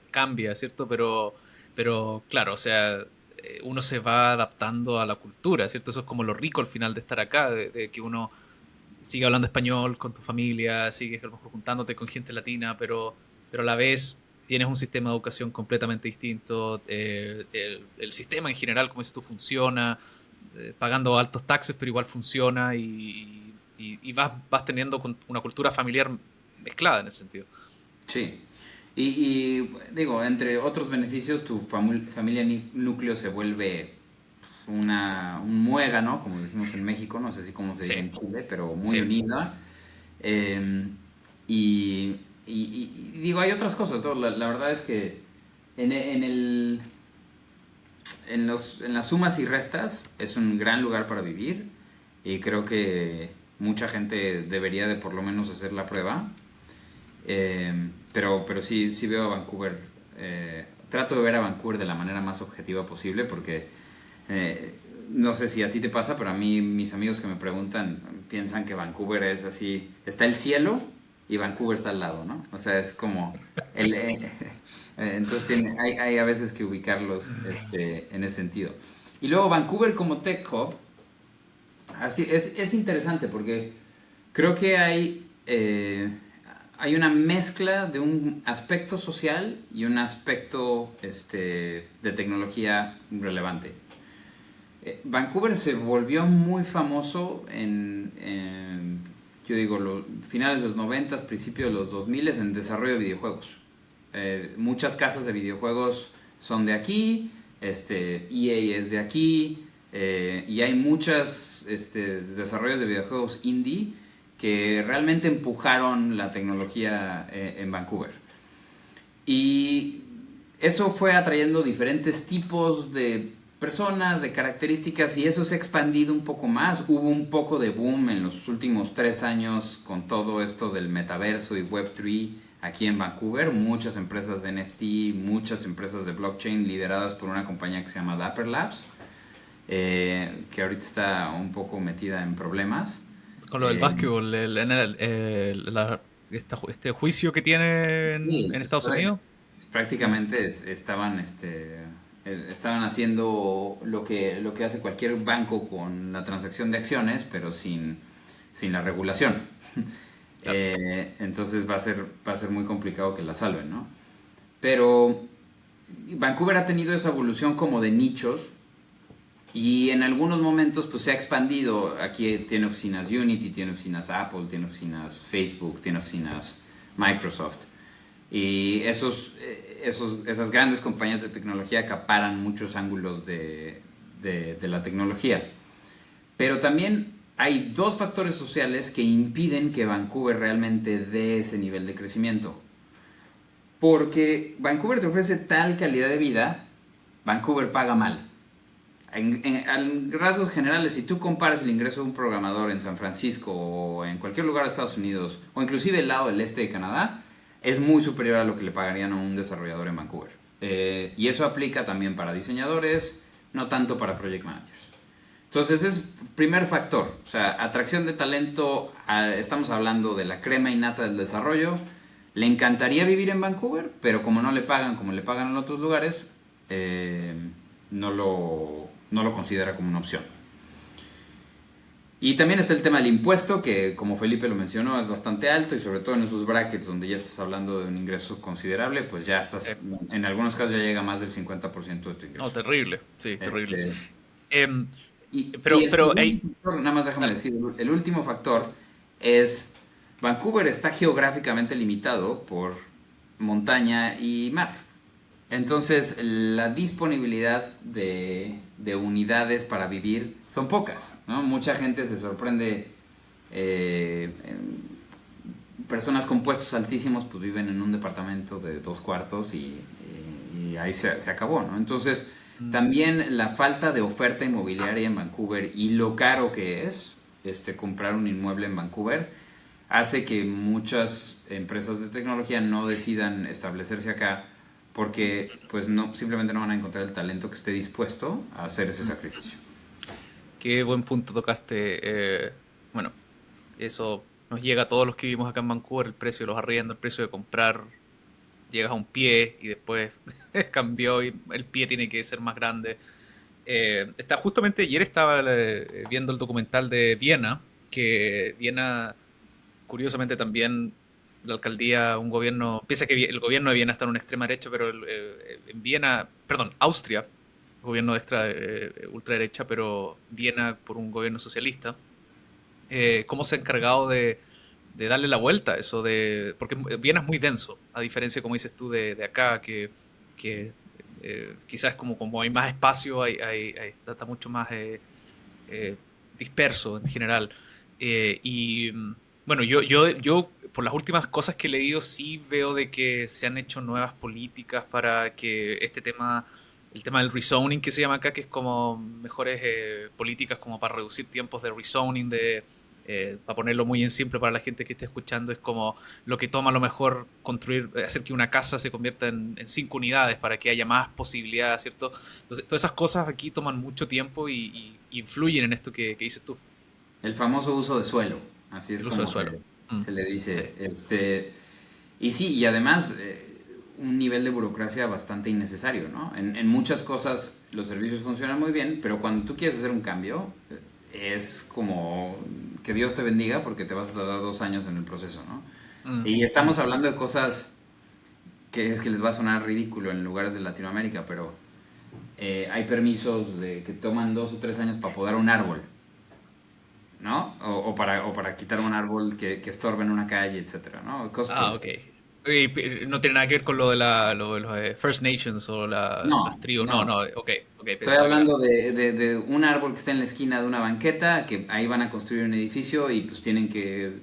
cambia, ¿cierto? Pero claro, o sea, uno se va adaptando a la cultura, ¿cierto? Eso es como lo rico al final de estar acá, de que uno sigue hablando español con tu familia, sigues a lo mejor juntándote con gente latina, pero a la vez tienes un sistema de educación completamente distinto, el sistema en general, como dices tú, funciona, pagando altos taxes, pero igual funciona y vas teniendo una cultura familiar mezclada en ese sentido. sí. Y digo, entre otros beneficios, tu familia núcleo se vuelve un muégano, como decimos en México, no sé si cómo se diga Sí, en Chile, pero muy sí, unida. Eh, y digo, hay otras cosas, ¿no? La verdad es que en, en el, en las sumas y restas es un gran lugar para vivir y creo que mucha gente debería de por lo menos hacer la prueba. Pero sí, sí veo a Vancouver, trato de ver a Vancouver de la manera más objetiva posible porque eh, no sé si a ti te pasa, pero a mí mis amigos que me preguntan piensan que Vancouver es así, está el cielo y Vancouver está al lado, ¿no? O sea, es como entonces hay a veces que ubicarlos en ese sentido. Y luego Vancouver como Tech Hub, así es interesante porque creo que hay una mezcla de un aspecto social y un aspecto de tecnología relevante. Vancouver se volvió muy famoso yo digo, los finales de los 90, principios de los 2000 en desarrollo de videojuegos. Muchas casas de videojuegos son de aquí, EA es de aquí, y hay muchos desarrollos de videojuegos indie que realmente empujaron la tecnología en Vancouver. Y eso fue atrayendo diferentes tipos de personas, de características, y eso se ha expandido un poco más. Hubo un poco de boom en los últimos 3 años con todo esto del metaverso y Web3 aquí en Vancouver. Muchas empresas de NFT, muchas empresas de blockchain lideradas por una compañía que se llama Dapper Labs, que ahorita está un poco metida en problemas. con lo del Eh, básquetbol, este juicio que tiene sí, en Estados Unidos. prácticamente estaban haciendo lo que hace cualquier banco con la transacción de acciones, pero sin la regulación. Claro. Entonces va a ser muy complicado que la salven, ¿no? Pero Vancouver ha tenido esa evolución como de nichos y en algunos momentos pues se ha expandido. Aquí tiene oficinas Unity, tiene oficinas Apple, tiene oficinas Facebook, tiene oficinas Microsoft. Y esas grandes compañías de tecnología acaparan muchos ángulos de la tecnología. Pero también hay dos factores sociales que impiden que Vancouver realmente dé ese nivel de crecimiento. Porque Vancouver te ofrece tal calidad de vida, Vancouver paga mal. En rasgos generales, si tú comparas el ingreso de un programador en San Francisco o en cualquier lugar de Estados Unidos, o inclusive el lado del este de Canadá, es muy superior a lo que le pagarían a un desarrollador en Vancouver. Y eso aplica también para diseñadores, no tanto para project managers. Entonces es primer factor, o sea, atracción de talento, estamos hablando de la crema innata del desarrollo, le encantaría vivir en Vancouver, pero como no le pagan como le pagan en otros lugares, no lo considera como una opción. Y también está el tema del impuesto, que como Felipe lo mencionó, es bastante alto y sobre todo en esos brackets donde ya estás hablando de un ingreso considerable, pues ya estás, en algunos casos ya llega a más del 50% de tu No, ingreso. terrible, sí, terrible. Este, Em, y el pero, segundo factor, nada más déjame dale. decir, el último factor es Vancouver está geográficamente limitado por montaña y mar. Entonces, la disponibilidad de unidades para vivir son pocas, ¿no? Mucha gente se sorprende, personas con puestos altísimos pues viven en un departamento de 2 cuartos y ahí se acabó, ¿no? Entonces, Mm, también la falta de oferta inmobiliaria en Vancouver y lo caro que es comprar un inmueble en Vancouver hace que muchas empresas de tecnología no decidan establecerse acá porque pues no, simplemente no van a encontrar el talento que esté dispuesto a hacer ese mm. sacrificio. Qué buen punto tocaste. Bueno, eso nos llega a todos los que vivimos acá en Vancouver, el precio de los arriendos, el precio de comprar. Llegas a un pie y después cambió y el pie tiene que ser más grande. Justamente ayer estaba viendo el documental de Viena, que Viena, curiosamente también la alcaldía, un gobierno, piensa que el gobierno de Viena está en una extrema derecha, pero en Viena, perdón, Austria, gobierno de ultraderecha, pero Viena por un gobierno socialista, cómo se ha encargado de darle la vuelta a eso de. Porque Viena es muy denso, a diferencia, como dices tú, de acá, que quizás como hay más espacio, está mucho más eh, disperso en general. Bueno, yo, por las últimas cosas que he leído, sí veo de que se han hecho nuevas políticas para que el tema del rezoning que se llama acá, que es como mejores políticas como para reducir tiempos de rezoning, para ponerlo muy en simple para la gente que esté escuchando, es como lo que toma a lo mejor construir, hacer que una casa se convierta en 5 unidades para que haya más posibilidades, ¿cierto? Entonces, todas esas cosas aquí toman mucho tiempo y influyen en esto que dices tú, El famoso uso de suelo, así es el uso de como suelo. Mm, se le sí, dice. Y sí, y además un nivel de burocracia bastante innecesario, ¿no? En muchas cosas los servicios funcionan muy bien, pero cuando tú quieres hacer un cambio, es como que Dios te bendiga porque te vas a tardar 2 años en el proceso, ¿no? mm, Y mm. estamos hablando de cosas que es que les va a sonar ridículo en lugares de Latinoamérica, pero hay permisos que toman 2 o 3 años para podar un árbol, ¿no? O para quitar un árbol que estorbe en una calle, etcétera, ¿no? Cosas por el Ah, ok. estilo. No tiene nada que ver con lo de los First Nations o las No, tribus. No, no. no, ok, ok, Estoy pensaba que era. hablando de un árbol que está en la esquina de una banqueta, que ahí van a construir un edificio y pues tienen que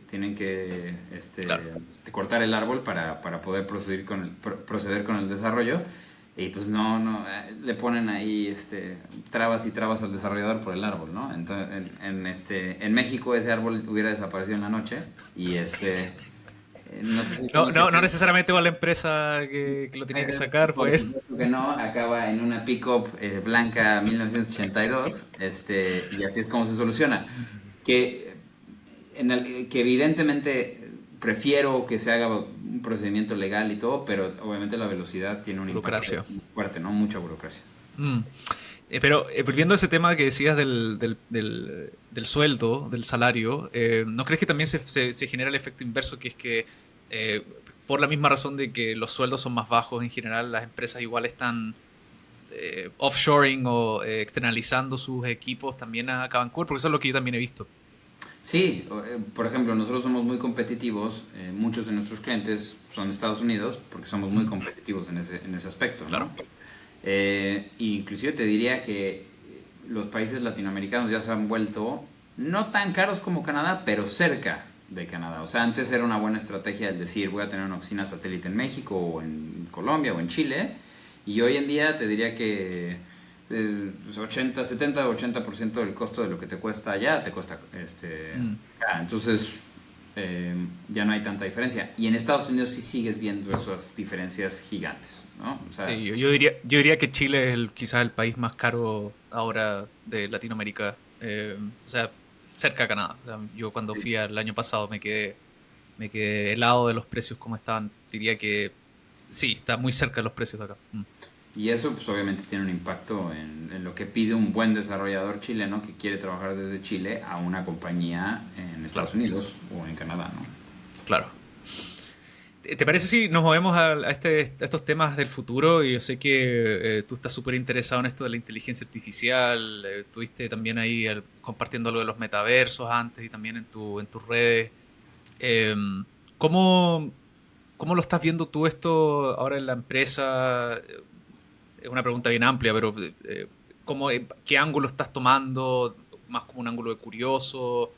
cortar el árbol para poder proceder con el desarrollo. Y pues no, le ponen ahí trabas y trabas al desarrollador por el árbol, ¿no? Entonces, en México ese árbol hubiera desaparecido en la noche y no te estoy No, diciendo que no, no necesariamente va la empresa que lo tenía que sacar, por pues. supuesto que no, acaba en una pickup blanca 1982, y así es como se soluciona. Que, que evidentemente prefiero que se haga un procedimiento legal y todo, pero obviamente la velocidad tiene un impacto Burocracia. muy fuerte, ¿no? Mucha burocracia. Mm. Pero volviendo a ese tema que decías del sueldo, del salario, ¿no crees que también se genera el efecto inverso, que es que eh, por la misma razón de que los sueldos son más bajos en general, las empresas igual están offshoring o externalizando sus equipos también a Vancouver? Porque eso es lo que yo también he visto. Sí, por ejemplo, nosotros somos muy competitivos, muchos de nuestros clientes son de Estados Unidos porque somos muy Mm, competitivos en ese aspecto, ¿no? claro. Inclusive te diría que los países latinoamericanos ya se han vuelto no tan caros como Canadá, pero cerca de Canadá. O sea, antes era una buena estrategia el decir voy a tener una oficina satélite en México o en Colombia o en Chile. Y hoy en día te diría que 70-80% del costo de lo que te cuesta allá te cuesta Mm. acá. Entonces ya no hay tanta diferencia. Y en Estados Unidos sí sigues viendo esas diferencias gigantes, ¿no? O sea, Sí, yo diría que Chile es quizás el país más caro ahora de Latinoamérica. O sea, cerca de Canadá. O sea, yo cuando fui el año pasado me quedé. Me quedé helado de los precios como estaban. Diría que sí, está muy cerca de los precios de acá. Y eso pues obviamente tiene un impacto en lo que pide un buen desarrollador chileno que quiere trabajar desde Chile a una compañía en Claro, Estados Unidos o en Canadá, ¿no? claro. ¿Te parece si nos movemos a estos temas del futuro? Y yo sé que tú estás súper interesado en esto de la inteligencia artificial. Estuviste también ahí compartiendo lo de los metaversos antes y también en tus redes. Eh, ¿cómo, ¿Cómo lo estás viendo tú esto ahora en la empresa? Es una pregunta bien amplia, pero ¿qué ángulo estás tomando? ¿Más como un ángulo de curioso?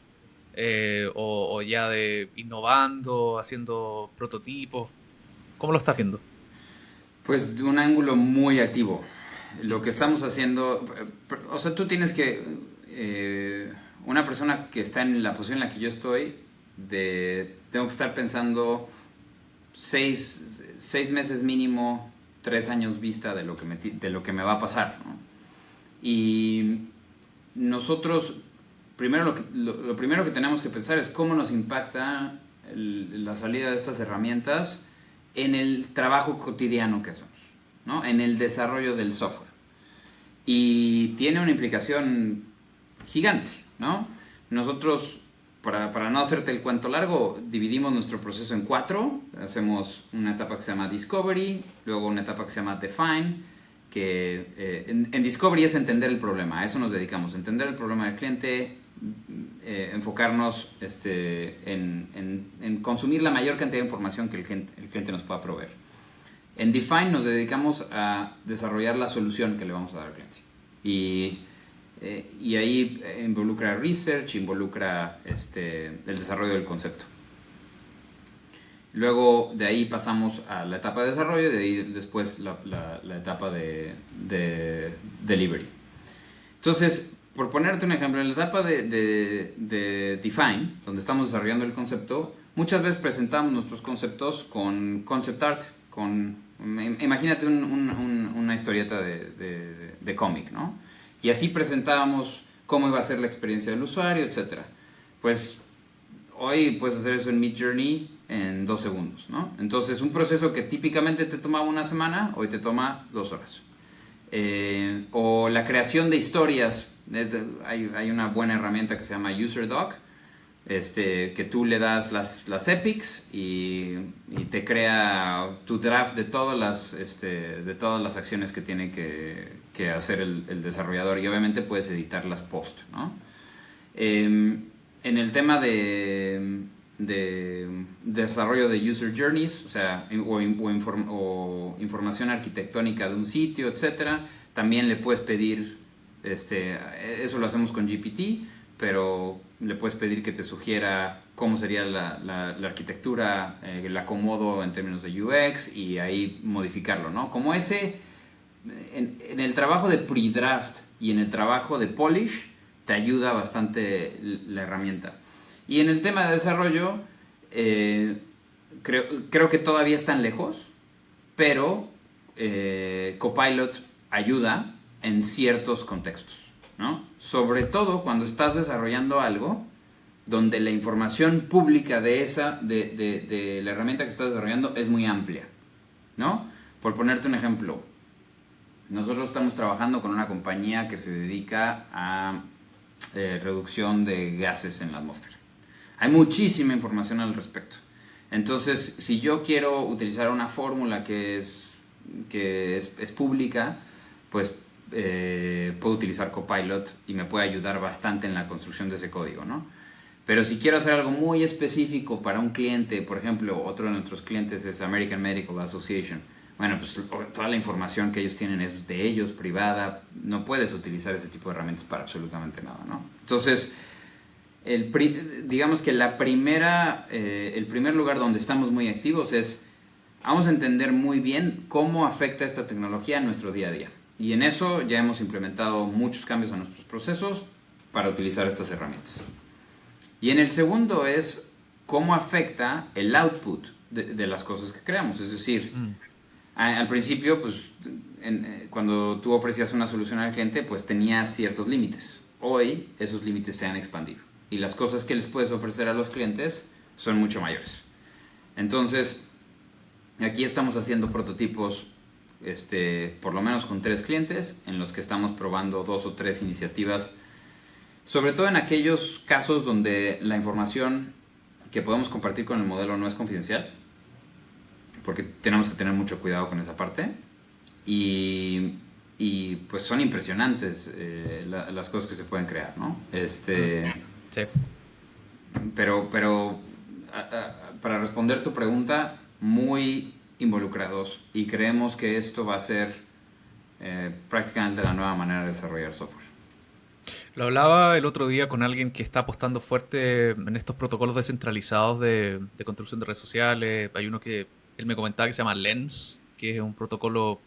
O ya de innovando, haciendo prototipos. ¿Cómo lo estás viendo? Pues de un ángulo muy activo. Lo Mm, que estamos haciendo, o sea, tú tienes que, una persona que está en la posición en la que yo estoy, tengo que estar pensando 6 meses mínimo, 3 años vista de lo que me va a pasar, ¿no? Y nosotros, primero lo primero que tenemos que pensar es cómo nos impacta la salida de estas herramientas en el trabajo cotidiano que hacemos, ¿no? En el desarrollo del software. Y tiene una implicación gigante, ¿no? Nosotros, para no hacerte el cuento largo, dividimos nuestro proceso en 4. Hacemos una etapa que se llama Discovery, luego una etapa que se llama Define, que en Discovery es entender el problema, a eso nos dedicamos, entender el problema del cliente, enfocarnos en consumir la mayor cantidad de información que el cliente nos pueda proveer. En Define nos dedicamos a desarrollar la solución que le vamos a dar al cliente. Y ahí involucra research, involucra el desarrollo del concepto. Luego de ahí pasamos a la etapa de desarrollo y de ahí después la etapa de delivery. Entonces, por ponerte un ejemplo, en la etapa de Define, donde estamos desarrollando el concepto, muchas veces presentamos nuestros conceptos con concept art, imagínate una historieta de cómic, ¿no? Y así presentábamos cómo iba a ser la experiencia del usuario, etc. Pues hoy puedes hacer eso en Midjourney en 2 segundos, ¿no? Entonces, un proceso que típicamente te tomaba una semana, hoy te toma 2 horas. O la creación de historias. Hay una buena herramienta que se llama UserDoc, que tú le das las epics y te crea tu draft de todas las acciones que tiene que hacer el desarrollador, y obviamente puedes editarlas post, ¿no? En el tema de desarrollo de user journeys, o sea, o información arquitectónica de un sitio, etcétera, también le puedes pedir, eso lo hacemos con GPT, pero le puedes pedir que te sugiera cómo sería la arquitectura, el acomodo en términos de UX, y ahí modificarlo, ¿no? Como en el trabajo de pre-draft y en el trabajo de polish, te ayuda bastante la herramienta. Y en el tema de desarrollo, creo que todavía están lejos, pero Copilot ayuda en ciertos contextos, ¿no? Sobre todo cuando estás desarrollando algo donde la información pública de la herramienta que estás desarrollando es muy amplia, ¿no? Por ponerte un ejemplo, nosotros estamos trabajando con una compañía que se dedica a reducción de gases en la atmósfera. Hay muchísima información al respecto. Entonces, si yo quiero utilizar una fórmula que es pública, pues puedo utilizar Copilot y me puede ayudar bastante en la construcción de ese código, ¿no? Pero si quiero hacer algo muy específico para un cliente, por ejemplo, otro de nuestros clientes es American Medical Association. Bueno, pues toda la información que ellos tienen es de ellos, privada. No puedes utilizar ese tipo de herramientas para absolutamente nada, ¿no? Entonces, digamos que el primer lugar donde estamos muy activos es, vamos a entender muy bien cómo afecta esta tecnología a nuestro día a día. Y en eso ya hemos implementado muchos cambios a nuestros procesos para utilizar estas herramientas. Y en el segundo es cómo afecta el output de las cosas que creamos. Es decir, al principio, pues, cuando tú ofrecías una solución al cliente, pues tenías ciertos límites. Hoy esos límites se han expandido y las cosas que les puedes ofrecer a los clientes son mucho mayores. Entonces, aquí estamos haciendo prototipos, por lo menos con 3 clientes, en los que estamos probando 2 o 3 iniciativas, sobre todo en aquellos casos donde la información que podemos compartir con el modelo no es confidencial, porque tenemos que tener mucho cuidado con esa parte. Y pues son impresionantes las cosas que se pueden crear, ¿no? Sí. Pero para responder tu pregunta, muy involucrados, y creemos que esto va a ser prácticamente la nueva manera de desarrollar software. Lo hablaba el otro día con alguien que está apostando fuerte en estos protocolos descentralizados de construcción de redes sociales. Hay uno que él me comentaba que se llama Lens, que es un protocolo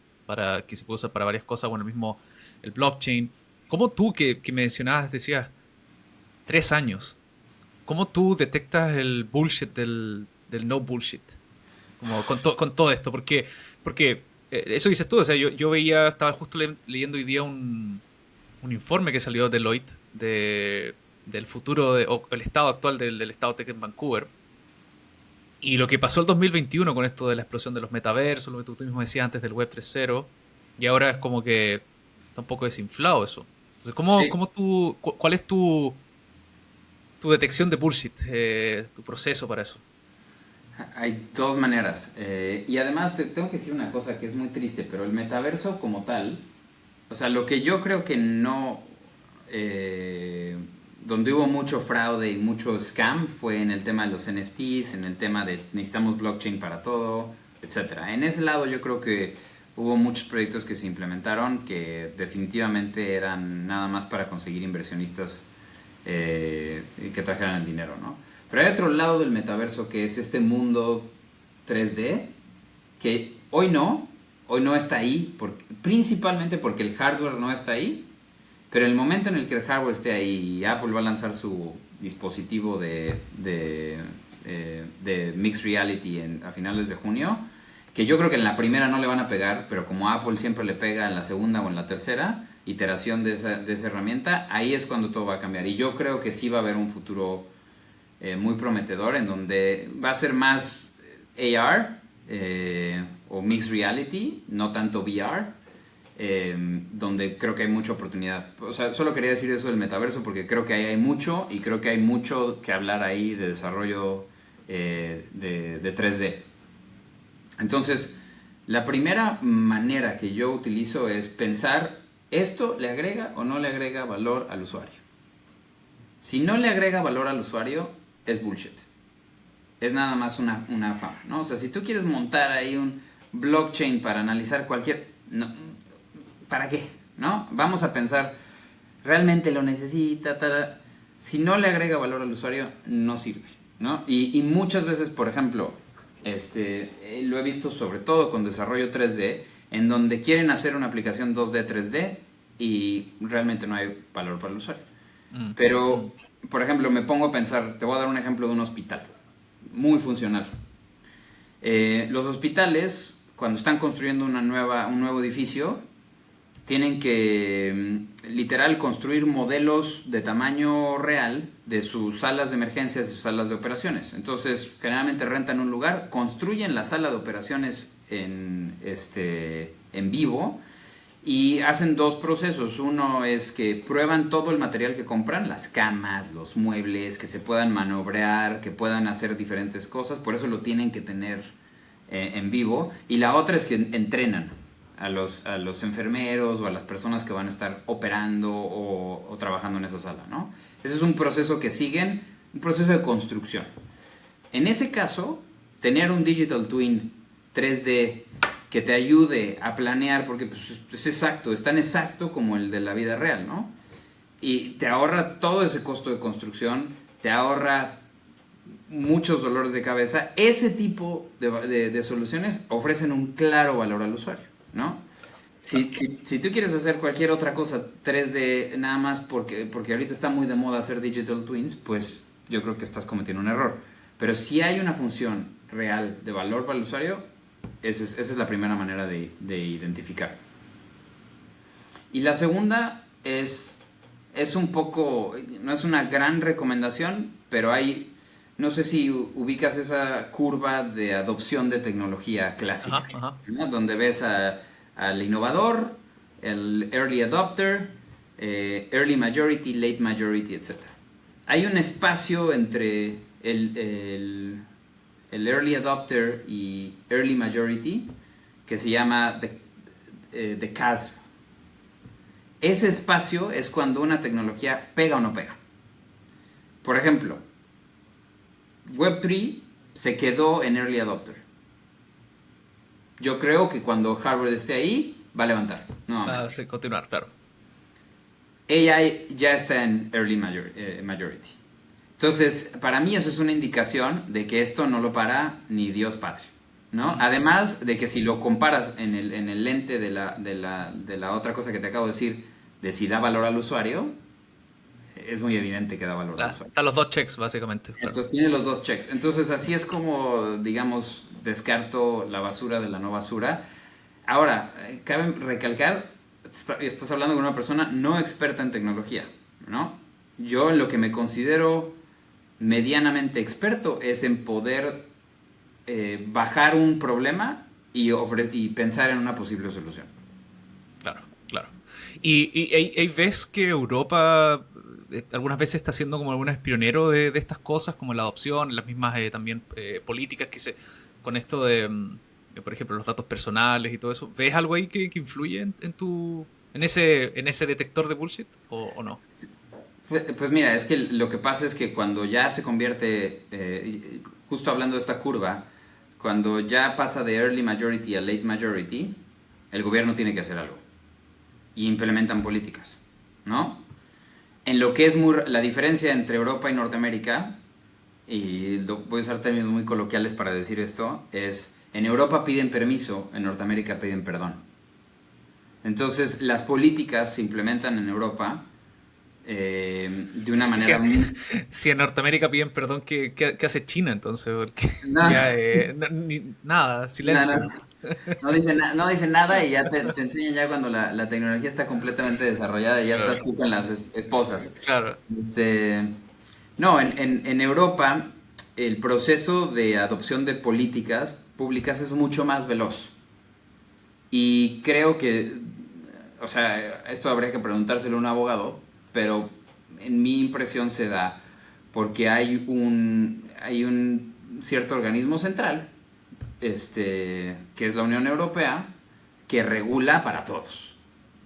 que se puede usar para varias cosas. Bueno, mismo el blockchain. ¿Cómo tú, que mencionabas, decías 3 años, cómo tú detectas el bullshit del no bullshit? Como con todo esto. Porque eso dices tú. O sea, yo veía, estaba justo leyendo hoy día un informe que salió de Deloitte del futuro o el estado actual del estado tech en Vancouver. Y lo que pasó el 2021 con esto de la explosión de los metaversos, lo que tú mismo decías antes del Web 3.0, y ahora es como que está un poco desinflado eso. Entonces, Sí. ¿cuál es tu detección de bullshit, tu proceso para eso? Hay 2 maneras. Y además tengo que decir una cosa que es muy triste, pero el metaverso como tal, o sea, lo que yo creo que no... donde hubo mucho fraude y mucho scam fue en el tema de los NFTs, en el tema de necesitamos blockchain para todo, etcétera. En ese lado yo creo que hubo muchos proyectos que se implementaron que definitivamente eran nada más para conseguir inversionistas que trajeran el dinero, ¿no? Pero hay otro lado del metaverso que es este mundo 3D que hoy no está ahí, principalmente porque el hardware no está ahí, pero el momento en el que el hardware esté ahí y Apple va a lanzar su dispositivo de Mixed Reality a finales de junio, que yo creo que en la primera no le van a pegar, pero como Apple siempre le pega en la segunda o en la tercera iteración de esa herramienta, ahí es cuando todo va a cambiar. Y yo creo que sí va a haber un futuro muy prometedor en donde va a ser más AR o Mixed Reality, no tanto VR, donde creo que hay mucha oportunidad. O sea, solo quería decir eso del metaverso porque creo que ahí hay mucho y creo que hay mucho que hablar ahí de desarrollo de 3D. Entonces, la primera manera que yo utilizo es pensar, ¿esto le agrega o no le agrega valor al usuario? Si no le agrega valor al usuario, es bullshit. Es nada más una fama, ¿no? O sea, si tú quieres montar ahí un blockchain para analizar cualquier... No, ¿para qué? ¿No? Vamos a pensar, ¿realmente lo necesita? Si no le agrega valor al usuario, no sirve, ¿no? Y muchas veces, por ejemplo, lo he visto sobre todo con desarrollo 3D, en donde quieren hacer una aplicación 2D, 3D y realmente no hay valor para el usuario. Mm, Pero, por ejemplo, me pongo a pensar, te voy a dar un ejemplo de un hospital, muy funcional. Los hospitales, cuando están construyendo un nuevo edificio, tienen que literal construir modelos de tamaño real de sus salas de emergencias y sus salas de operaciones. Entonces, generalmente rentan un lugar, construyen la sala de operaciones en vivo y hacen 2 procesos. Uno es que prueban todo el material que compran, las camas, los muebles, que se puedan maniobrar, que puedan hacer diferentes cosas, por eso lo tienen que tener en vivo. Y la otra es que entrenan a los enfermeros o a las personas que van a estar operando o trabajando en esa sala, ¿no? Ese es un proceso que siguen, un proceso de construcción. En ese caso, tener un Digital Twin 3D que te ayude a planear, porque pues, es exacto, es tan exacto como el de la vida real, ¿no? Y te ahorra todo ese costo de construcción, te ahorra muchos dolores de cabeza. Ese tipo de soluciones ofrecen un claro valor al usuario, ¿no? Si tú quieres hacer cualquier otra cosa 3D nada más porque ahorita está muy de moda hacer digital twins, pues yo creo que estás cometiendo un error. Pero si hay una función real de valor para el usuario, esa es la primera manera de identificar. Y la segunda es un poco, no es una gran recomendación, pero hay no sé si ubicas esa curva de adopción de tecnología clásica, Ajá, ajá. ¿no? Donde ves al innovador, el early adopter, early majority, late majority, etcétera. Hay un espacio entre el early adopter y early majority que se llama the chasm. Ese espacio es cuando una tecnología pega o no pega. Por ejemplo, Web3 se quedó en early adopter. Yo creo que cuando Harvard esté ahí, va a levantar Va a nuevamente. continuar, claro. AI ya está en early majority. Entonces, para mí eso es una indicación de que esto no lo para ni Dios Padre, ¿no? Ujú. Además de que si lo comparas en el lente de la otra cosa que te acabo de decir, de si da valor al usuario, es muy evidente que da valor al usuario. Están los dos checks, básicamente, claro. Entonces tiene los dos checks. Entonces así es como, digamos, descarto la basura de la no basura. Ahora, cabe recalcar, estás hablando con una persona no experta en tecnología, ¿no? Yo en lo que me considero medianamente experto es en poder bajar un problema y pensar en una posible solución. Claro, claro. Y hay ves que Europa algunas veces está siendo como algunas pionero de estas cosas, como la adopción, las mismas también políticas que se con esto por ejemplo, los datos personales y todo eso. ¿Ves algo ahí que influye en tu en ese detector de bullshit o no? Pues mira, es que lo que pasa es que cuando ya se convierte, justo hablando de esta curva, cuando ya pasa de early majority a late majority, el gobierno tiene que hacer algo y implementan políticas, ¿no? En lo que es la diferencia entre Europa y Norteamérica, y voy a usar términos muy coloquiales para decir esto, es en Europa piden permiso, en Norteamérica piden perdón. Entonces las políticas se implementan en Europa de una Si, si manera en, muy... si en Norteamérica piden perdón, ¿qué hace China entonces? Porque No, ya nada, no, no, silencio. no dicen nada y ya te enseñan ya cuando la tecnología está completamente desarrollada y ya estás Claro, tú con las esposas. claro. Este, no, en Europa el proceso de adopción de políticas públicas es mucho más veloz. Y creo que, o sea, esto habría que preguntárselo a un abogado, pero en mi impresión se da porque hay un cierto organismo central, que es la Unión Europea, que regula para todos,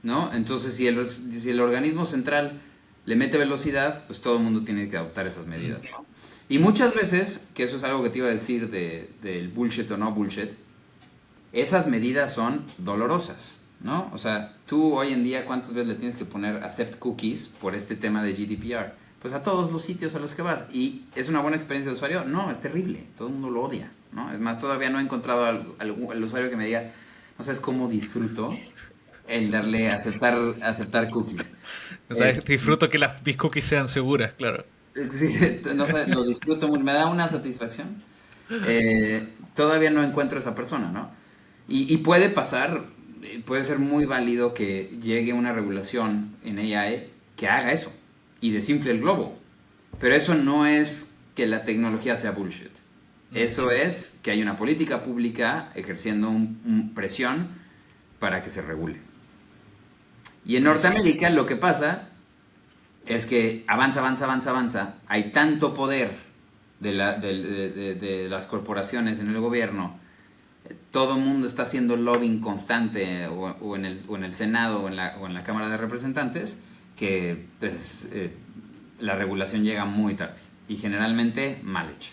¿no? Entonces, si el organismo central le mete velocidad, pues todo el mundo tiene que adoptar esas Mm. medidas, ¿no? Y muchas veces, que eso es algo que te iba a decir del bullshit o no bullshit, esas medidas son dolorosas, ¿no? O sea, tú hoy en día, ¿cuántas veces le tienes que poner accept cookies por este tema de GDPR? Pues a todos los sitios a los que vas. ¿Y es una buena experiencia de usuario? No, es terrible. Todo el mundo lo odia, ¿no? Es más, todavía no he encontrado al usuario que me diga, no sabes cómo disfruto el darle aceptar cookies. O sea, Es, disfruto que mis cookies sean seguras, claro. sí, no sé, lo disfruto mucho, me da una satisfacción. Todavía no encuentro esa persona, ¿no? Y puede pasar, puede ser muy válido que llegue una regulación en AI que haga eso y desinfle el globo. Pero eso no es que la tecnología sea bullshit. Mm. Eso es que hay una política pública ejerciendo presión para que se regule. Y en Buenísimo. Norteamérica lo que pasa es que avanza. Hay tanto poder de las corporaciones en el gobierno. Todo el mundo está haciendo lobbying constante o en el Senado o en la Cámara de Representantes que pues, la regulación llega muy tarde y generalmente mal hecha.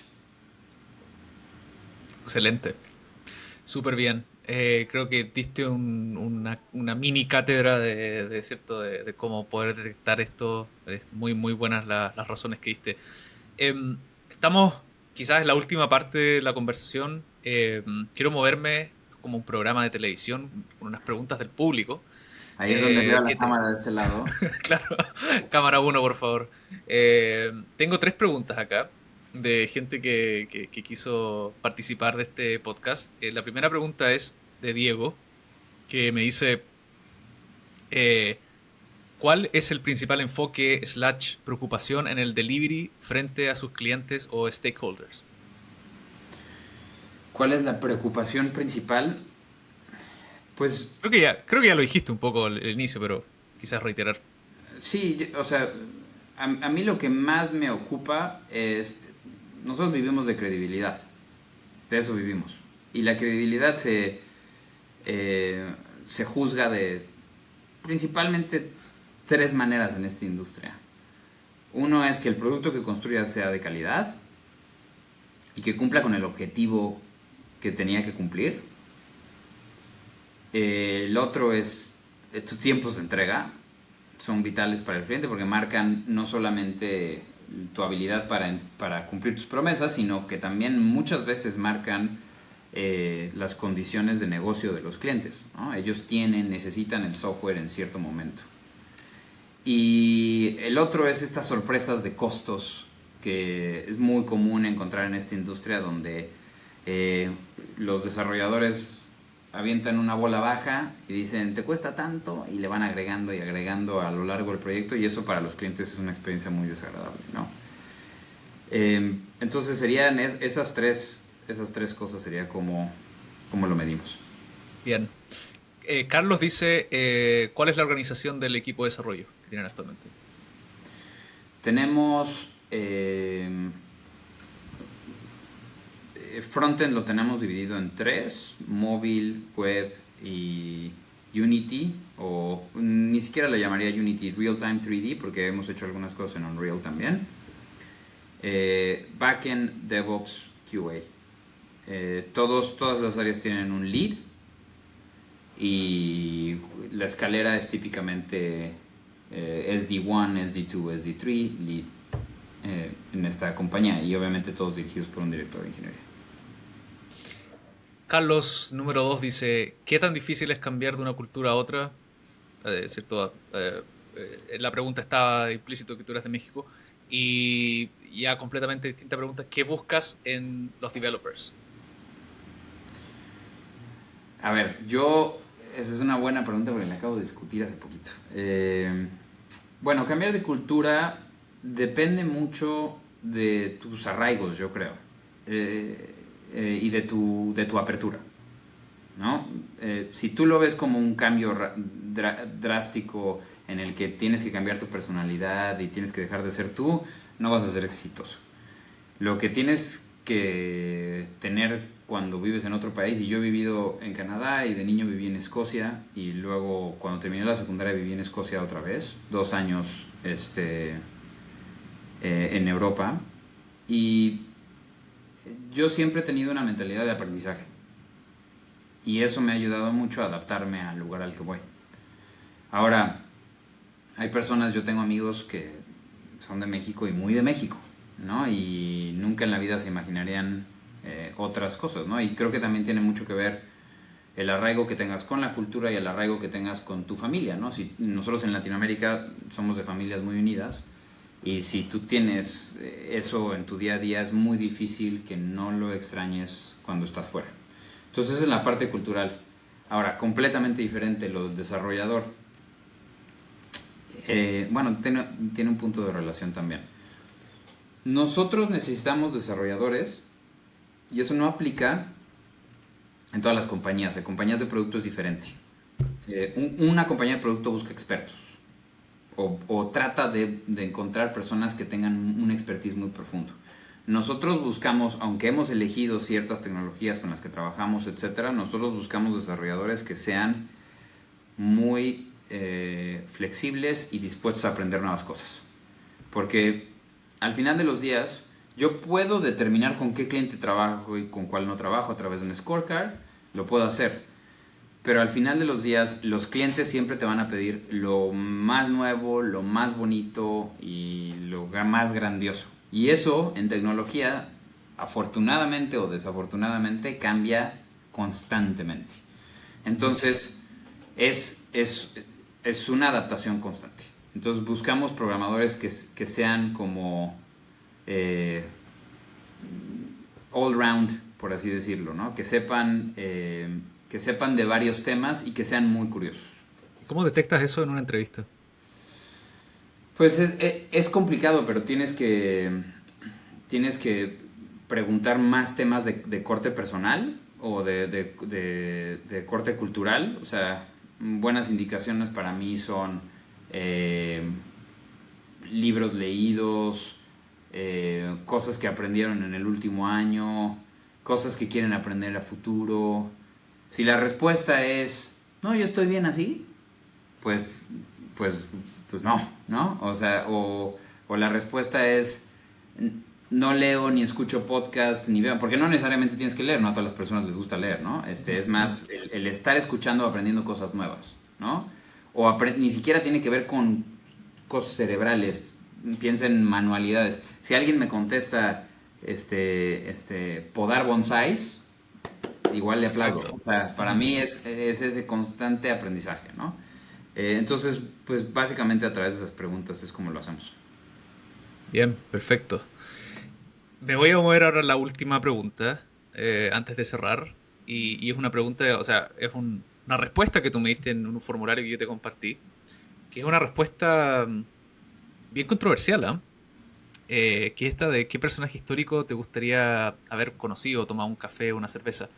Excelente. Súper bien. Creo que diste una mini cátedra cierto de cómo poder detectar esto. Muy, muy buenas las razones que diste. Estamos quizás en la última parte de la conversación. Quiero moverme como un programa de televisión con unas preguntas del público. Ahí es donde veo la ¿Qué te- cámara de este lado. Claro, cámara uno, por favor. Tengo tres preguntas acá de gente que quiso participar de este podcast. La primera pregunta es de Diego, que me dice, eh, ¿Cuál es el principal enfoque slash preocupación en el delivery frente a sus clientes o stakeholders? ¿Cuál es la preocupación principal? Pues Creo que ya lo dijiste un poco al inicio, pero quizás reiterar. sí, o sea, a mí lo que más me ocupa es, nosotros vivimos de credibilidad, de eso vivimos. Y la credibilidad eh, se juzga de principalmente tres maneras en esta industria. Uno es que el producto que construyas sea de calidad y que cumpla con el objetivo que tenía que cumplir. El otro es tus tiempos de entrega. Son vitales para el cliente porque marcan no solamente tu habilidad para cumplir tus promesas, sino que también muchas veces marcan las condiciones de negocio de los clientes, ¿no? Ellos necesitan el software en cierto momento. Y el otro es estas sorpresas de costos que es muy común encontrar en esta industria donde los desarrolladores avientan una bola baja y dicen te cuesta tanto y le van agregando y agregando a lo largo del proyecto y eso para los clientes es una experiencia muy desagradable, ¿no? Entonces serían esas tres cosas sería como lo medimos. Bien. Carlos dice, ¿cuál es la organización del equipo de desarrollo que tienen actualmente? Tenemos frontend lo tenemos dividido en tres: móvil, web y Unity, o ni siquiera le llamaría Unity, Real-Time 3D, porque hemos hecho algunas cosas en Unreal también. Backend, DevOps, QA. Todas las áreas tienen un lead y la escalera es típicamente SD1, SD2, SD3, lead en esta compañía y obviamente todos dirigidos por un director de ingeniería. Carlos, número 2, dice, ¿qué tan difícil es cambiar de una cultura a otra? ¿Cierto? La pregunta estaba implícito que tú eras de México. Y ya completamente distinta pregunta, ¿qué buscas en los developers? A ver, esa es una buena pregunta porque la acabo de discutir hace poquito. Bueno, cambiar de cultura depende mucho de tus arraigos, yo creo, y de tu apertura, ¿no? Si tú lo ves como un cambio drástico en el que tienes que cambiar tu personalidad y tienes que dejar de ser tú, no vas a ser exitoso. Lo que tienes que tener cuando vives en otro país, y yo he vivido en Canadá y de niño viví en Escocia y luego cuando terminé la secundaria viví en Escocia otra vez, 2 años en Europa, y yo siempre he tenido una mentalidad de aprendizaje y eso me ha ayudado mucho a adaptarme al lugar al que voy. Ahora, hay personas, yo tengo amigos que son de México y muy de México, ¿no? Y nunca en la vida se imaginarían otras cosas, ¿no? Y creo que también tiene mucho que ver el arraigo que tengas con la cultura y el arraigo que tengas con tu familia, ¿no? Si nosotros en Latinoamérica somos de familias muy unidas y si tú tienes eso en tu día a día es muy difícil que no lo extrañes cuando estás fuera. Entonces esa es la parte cultural. Ahora, completamente diferente lo del desarrollador. Bueno, tiene un punto de relación también. Nosotros necesitamos desarrolladores y eso no aplica en todas las compañías. En compañías de producto es diferente. Una compañía de producto busca expertos o trata de encontrar personas que tengan un expertise muy profundo. Nosotros buscamos, aunque hemos elegido ciertas tecnologías con las que trabajamos, etcétera, nosotros buscamos desarrolladores que sean muy flexibles y dispuestos a aprender nuevas cosas. Porque al final de los días, yo puedo determinar con qué cliente trabajo y con cuál no trabajo a través de un scorecard, lo puedo hacer. Pero al final de los días, los clientes siempre te van a pedir lo más nuevo, lo más bonito y lo más grandioso. Y eso en tecnología, afortunadamente o desafortunadamente, cambia constantemente. Entonces, es una adaptación constante. Entonces buscamos programadores que sean como all round, por así decirlo, ¿no? Que sepan de varios temas y que sean muy curiosos. ¿Cómo detectas eso en una entrevista? Pues es complicado, pero tienes que preguntar más temas de corte personal o de corte cultural. O sea, buenas indicaciones para mí son eh, libros leídos, cosas que aprendieron en el último año, cosas que quieren aprender a futuro. Si la respuesta es, no, yo estoy bien así, pues, pues, pues no, ¿no? O sea, o la respuesta es, no leo ni escucho podcast ni veo, porque no necesariamente tienes que leer, no a todas las personas les gusta leer, ¿no? Es más el estar escuchando o aprendiendo cosas nuevas, ¿no? Ni siquiera tiene que ver con cosas cerebrales, piensa en manualidades. Si alguien me contesta, podar bonsáis, igual le aplaudo. Perfecto. O sea, para Ujú. mí es ese constante aprendizaje, ¿no? Entonces, pues básicamente a través de esas preguntas es como lo hacemos. Bien, perfecto. Me voy a mover ahora a la última pregunta, antes de cerrar. Y es una pregunta, o sea, una respuesta que tú me diste en un formulario que yo te compartí, que es una respuesta bien controversial, ¿ah? Que esta de qué personaje histórico te gustaría haber conocido, tomado un café, una cerveza.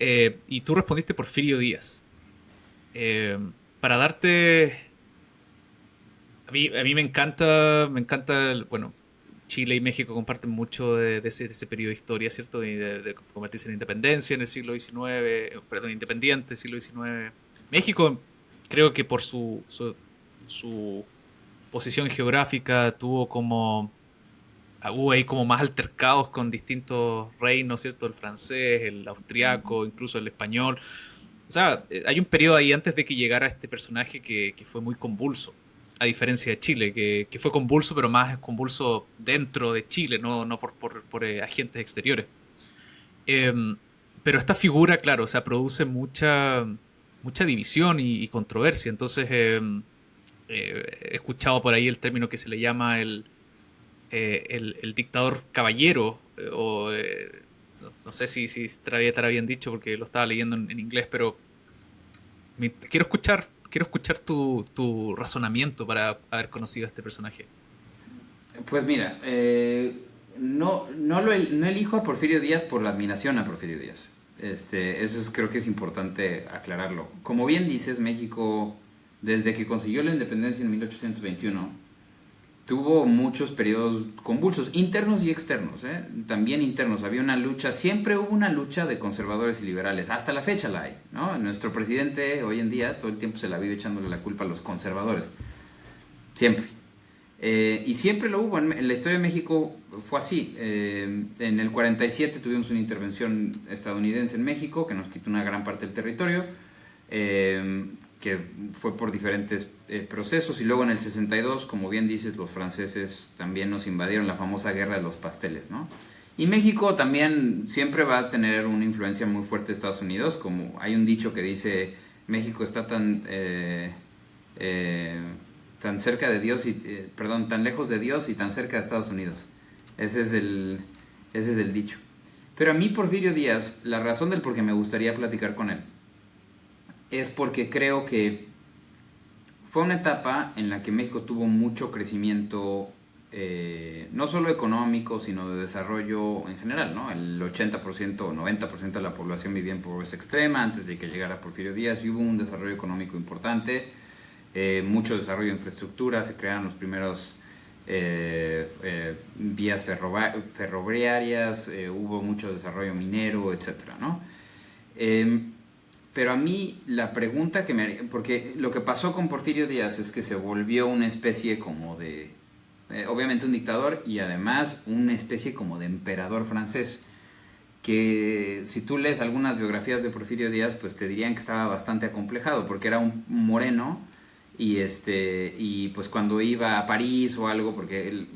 Y tú respondiste Porfirio Díaz. Eh, para darte, a mí me encanta, bueno, Chile y México comparten mucho de ese periodo de historia, ¿cierto? Y de convertirse en independencia en el siglo XIX, perdón, independiente siglo XIX. México, creo que por su posición geográfica hubo ahí como más altercados con distintos reinos, ¿cierto? El francés, el austriaco, incluso el español. O sea, hay un periodo ahí antes de que llegara este personaje que fue muy convulso, a diferencia de Chile, que fue convulso, pero más convulso dentro de Chile, no por agentes exteriores. Em, pero esta figura, claro, o sea, produce mucha división y controversia. Entonces, he escuchado por ahí el término que se le llama el dictador caballero, no sé si estará bien dicho porque lo estaba leyendo en inglés, pero quiero escuchar tu razonamiento para haber conocido a este personaje. Pues mira, no elijo a Porfirio Díaz por la admiración a Porfirio Díaz. Creo que es importante aclararlo. Como bien dices, México, desde que consiguió la independencia en 1821, tuvo muchos periodos convulsos, internos y externos, ¿eh? También internos. Había una lucha, siempre hubo una lucha de conservadores y liberales. Hasta la fecha la hay, ¿no? Nuestro presidente hoy en día todo el tiempo se la vive echándole la culpa a los conservadores. Siempre. Y siempre lo hubo. En la historia de México fue así. En el 47 tuvimos una intervención estadounidense en México que nos quitó una gran parte del territorio, que fue por diferentes procesos. Y luego en el 62, como bien dices, los franceses también nos invadieron, la famosa guerra de los pasteles, ¿no? Y México también siempre va a tener una influencia muy fuerte de Estados Unidos, como hay un dicho que dice, México está eh, tan cerca de Dios y, perdón, tan lejos de Dios y tan cerca de Estados Unidos. Ese es el, ese es el dicho. Pero a mí Porfirio Díaz, la razón del por qué me gustaría platicar con él, es porque creo que fue una etapa en la que México tuvo mucho crecimiento, no solo económico, sino de desarrollo en general, ¿no? El 80% o 90% de la población vivía en pobreza extrema antes de que llegara Porfirio Díaz y hubo un desarrollo económico importante, mucho desarrollo de infraestructura, se crearon los primeros vías ferroviarias, hubo mucho desarrollo minero, etcétera, ¿no? Eh, pero a mí la pregunta que me haría, porque lo que pasó con Porfirio Díaz es que se volvió una especie como de, obviamente un dictador y además una especie como de emperador francés, que si tú lees algunas biografías de Porfirio Díaz, pues te dirían que estaba bastante acomplejado, porque era un moreno y pues cuando iba a París o algo, porque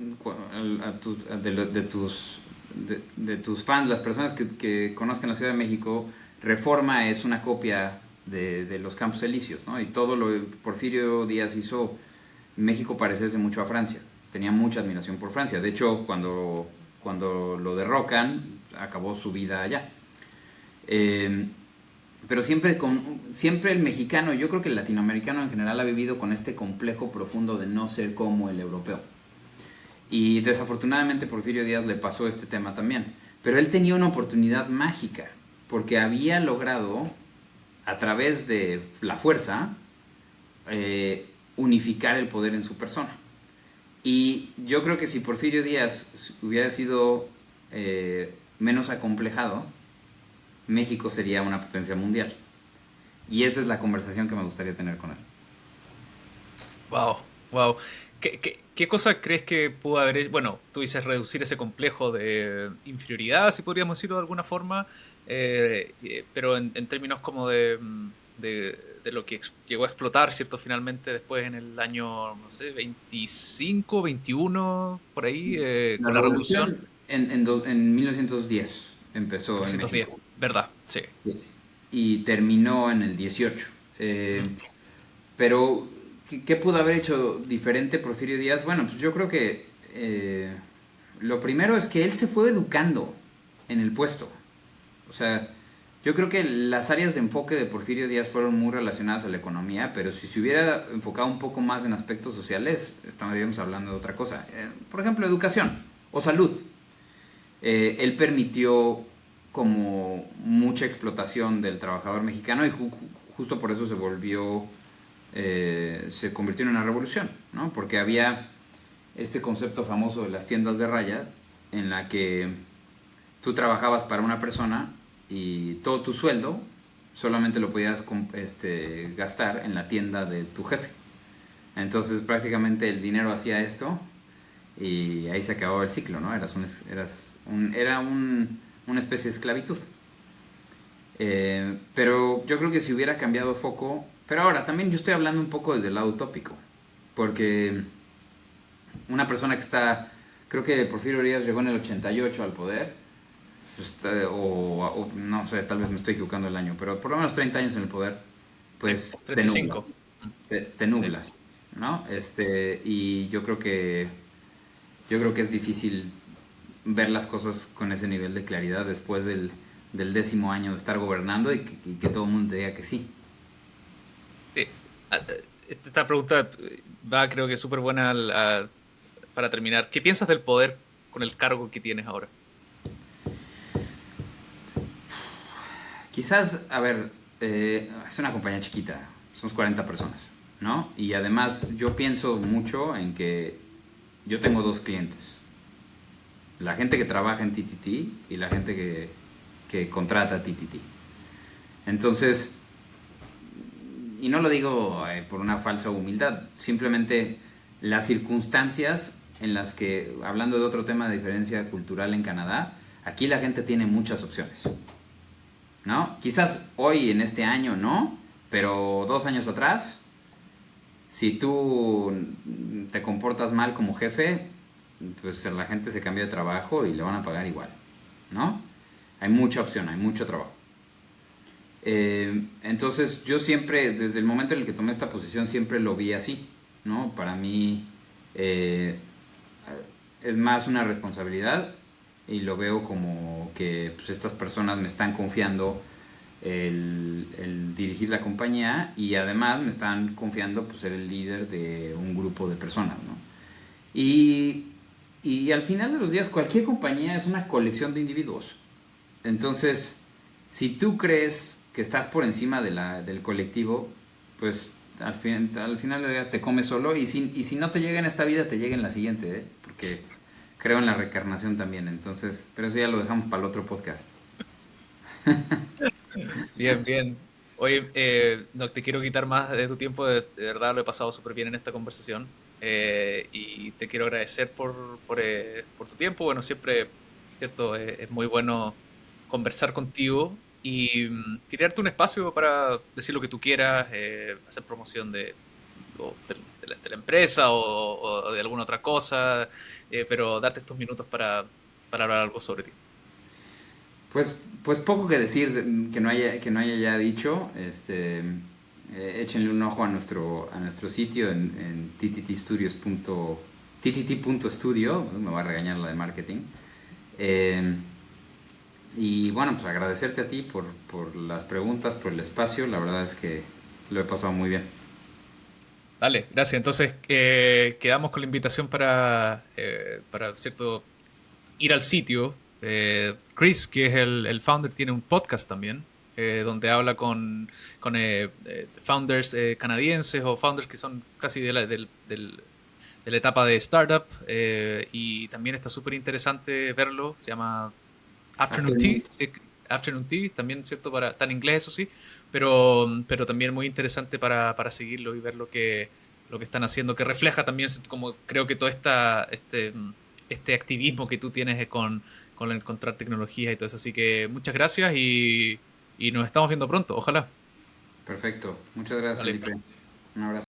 de tus fans, las personas que conozcan la Ciudad de México, Reforma es una copia de los Campos Elíseos, ¿no? Y todo lo que Porfirio Díaz hizo, México parecerse mucho a Francia. Tenía mucha admiración por Francia. De hecho, cuando lo derrocan, acabó su vida allá. Eh, pero siempre el mexicano, yo creo que el latinoamericano en general ha vivido con este complejo profundo de no ser como el europeo. Y desafortunadamente Porfirio Díaz le pasó este tema también. Pero él tenía una oportunidad mágica, porque había logrado, a través de la fuerza, unificar el poder en su persona. Y yo creo que si Porfirio Díaz hubiera sido menos acomplejado, México sería una potencia mundial. Y esa es la conversación que me gustaría tener con él. Wow, wow. ¿Qué cosa crees que pudo haber hecho? Bueno, tú dices reducir ese complejo de inferioridad, si podríamos decirlo de alguna forma, pero en términos como de lo que llegó a explotar, ¿cierto? Finalmente después en el año, no sé, 25, 21, por ahí, La con la revolución, revolución en 1910 empezó en 1910, México. ¿verdad? Sí. Y terminó en el 18. Mm. Pero, ¿qué pudo haber hecho diferente Porfirio Díaz? Bueno, pues yo creo que lo primero es que él se fue educando en el puesto. O sea, yo creo que las áreas de enfoque de Porfirio Díaz fueron muy relacionadas a la economía, pero si se hubiera enfocado un poco más en aspectos sociales, estaríamos hablando de otra cosa. Por ejemplo, educación o salud. Él permitió como mucha explotación del trabajador mexicano y justo por eso se convirtió en una revolución, ¿no? Porque había este concepto famoso de las tiendas de raya en la que tú trabajabas para una persona y todo tu sueldo solamente lo podías gastar en la tienda de tu jefe. Entonces prácticamente el dinero hacía esto y ahí se acababa el ciclo, ¿no? Era una especie de esclavitud. Pero yo creo que si hubiera cambiado foco, pero ahora también yo estoy hablando un poco desde el lado utópico, porque una persona que está, creo que Porfirio Díaz llegó en el 88 al poder, pues, o no sé, tal vez me estoy equivocando el año, pero por lo menos 30 años en el poder, Sí, pues te nubla, 35. te Sí, nublas, ¿no? sí. Y yo creo que es difícil ver las cosas con ese nivel de claridad después del 10.º año de estar gobernando y que todo el mundo te diga que sí. Sí. Esta pregunta va, creo que súper buena para terminar. ¿Qué piensas del poder con el cargo que tienes ahora? Quizás, a ver, es una compañía chiquita, somos 40 personas, ¿no? Y además yo pienso mucho en que yo tengo dos clientes, la gente que trabaja en TTT y la gente que contrata a TTT. Entonces, y no lo digo por una falsa humildad, simplemente las circunstancias en las que, hablando de otro tema de diferencia cultural en Canadá, aquí la gente tiene muchas opciones, ¿no? Quizás hoy en este año no, pero 2 años atrás, si tú te comportas mal como jefe, pues la gente se cambia de trabajo y le van a pagar igual, ¿no? Hay mucha opción, hay mucho trabajo. Entonces yo siempre, desde el momento en el que tomé esta posición, siempre lo vi así, ¿no? Para mí eh, es más una responsabilidad y lo veo como que pues, estas personas me están confiando el dirigir la compañía y además me están confiando pues, ser el líder de un grupo de personas, ¿no? Y, y al final de los días cualquier compañía es una colección de individuos. Entonces, si tú crees que estás por encima del colectivo, pues al final del día te comes solo y si no te llega en esta vida, te llega en la siguiente, ¿eh? Porque creo en la reencarnación también, entonces, pero eso ya lo dejamos para el otro podcast. Bien, bien. Oye, no te quiero quitar más de tu tiempo, de verdad lo he pasado súper bien en esta conversación y te quiero agradecer por tu tiempo. Bueno, siempre, cierto, es muy bueno conversar contigo y quería darte un espacio para decir lo que tú quieras, hacer promoción de la empresa o de alguna otra cosa, pero darte estos minutos para hablar algo sobre ti. Pues poco que decir que no haya ya dicho. Échenle un ojo a nuestro sitio en ttt.studio. Me va a regañar la de marketing. Eh, Y bueno, pues agradecerte a ti por las preguntas, por el espacio. La verdad es que lo he pasado muy bien. Dale, gracias. Entonces, quedamos con la invitación para ¿cierto? Ir al sitio. Chris, que es el founder, tiene un podcast también, donde habla con founders canadienses o founders que son casi de la etapa de startup. Y también está súper interesante verlo. Se llama Afternoon Tea. Afternoon. Sí, Afternoon Tea, también, ¿cierto? Está en inglés, eso sí, pero también muy interesante para seguirlo y ver lo que están haciendo, que refleja también, como creo que todo este activismo que tú tienes con el encontrar tecnología y todo eso. Así que muchas gracias y nos estamos viendo pronto, ojalá. Perfecto. Muchas gracias, Vale. Felipe. Un abrazo.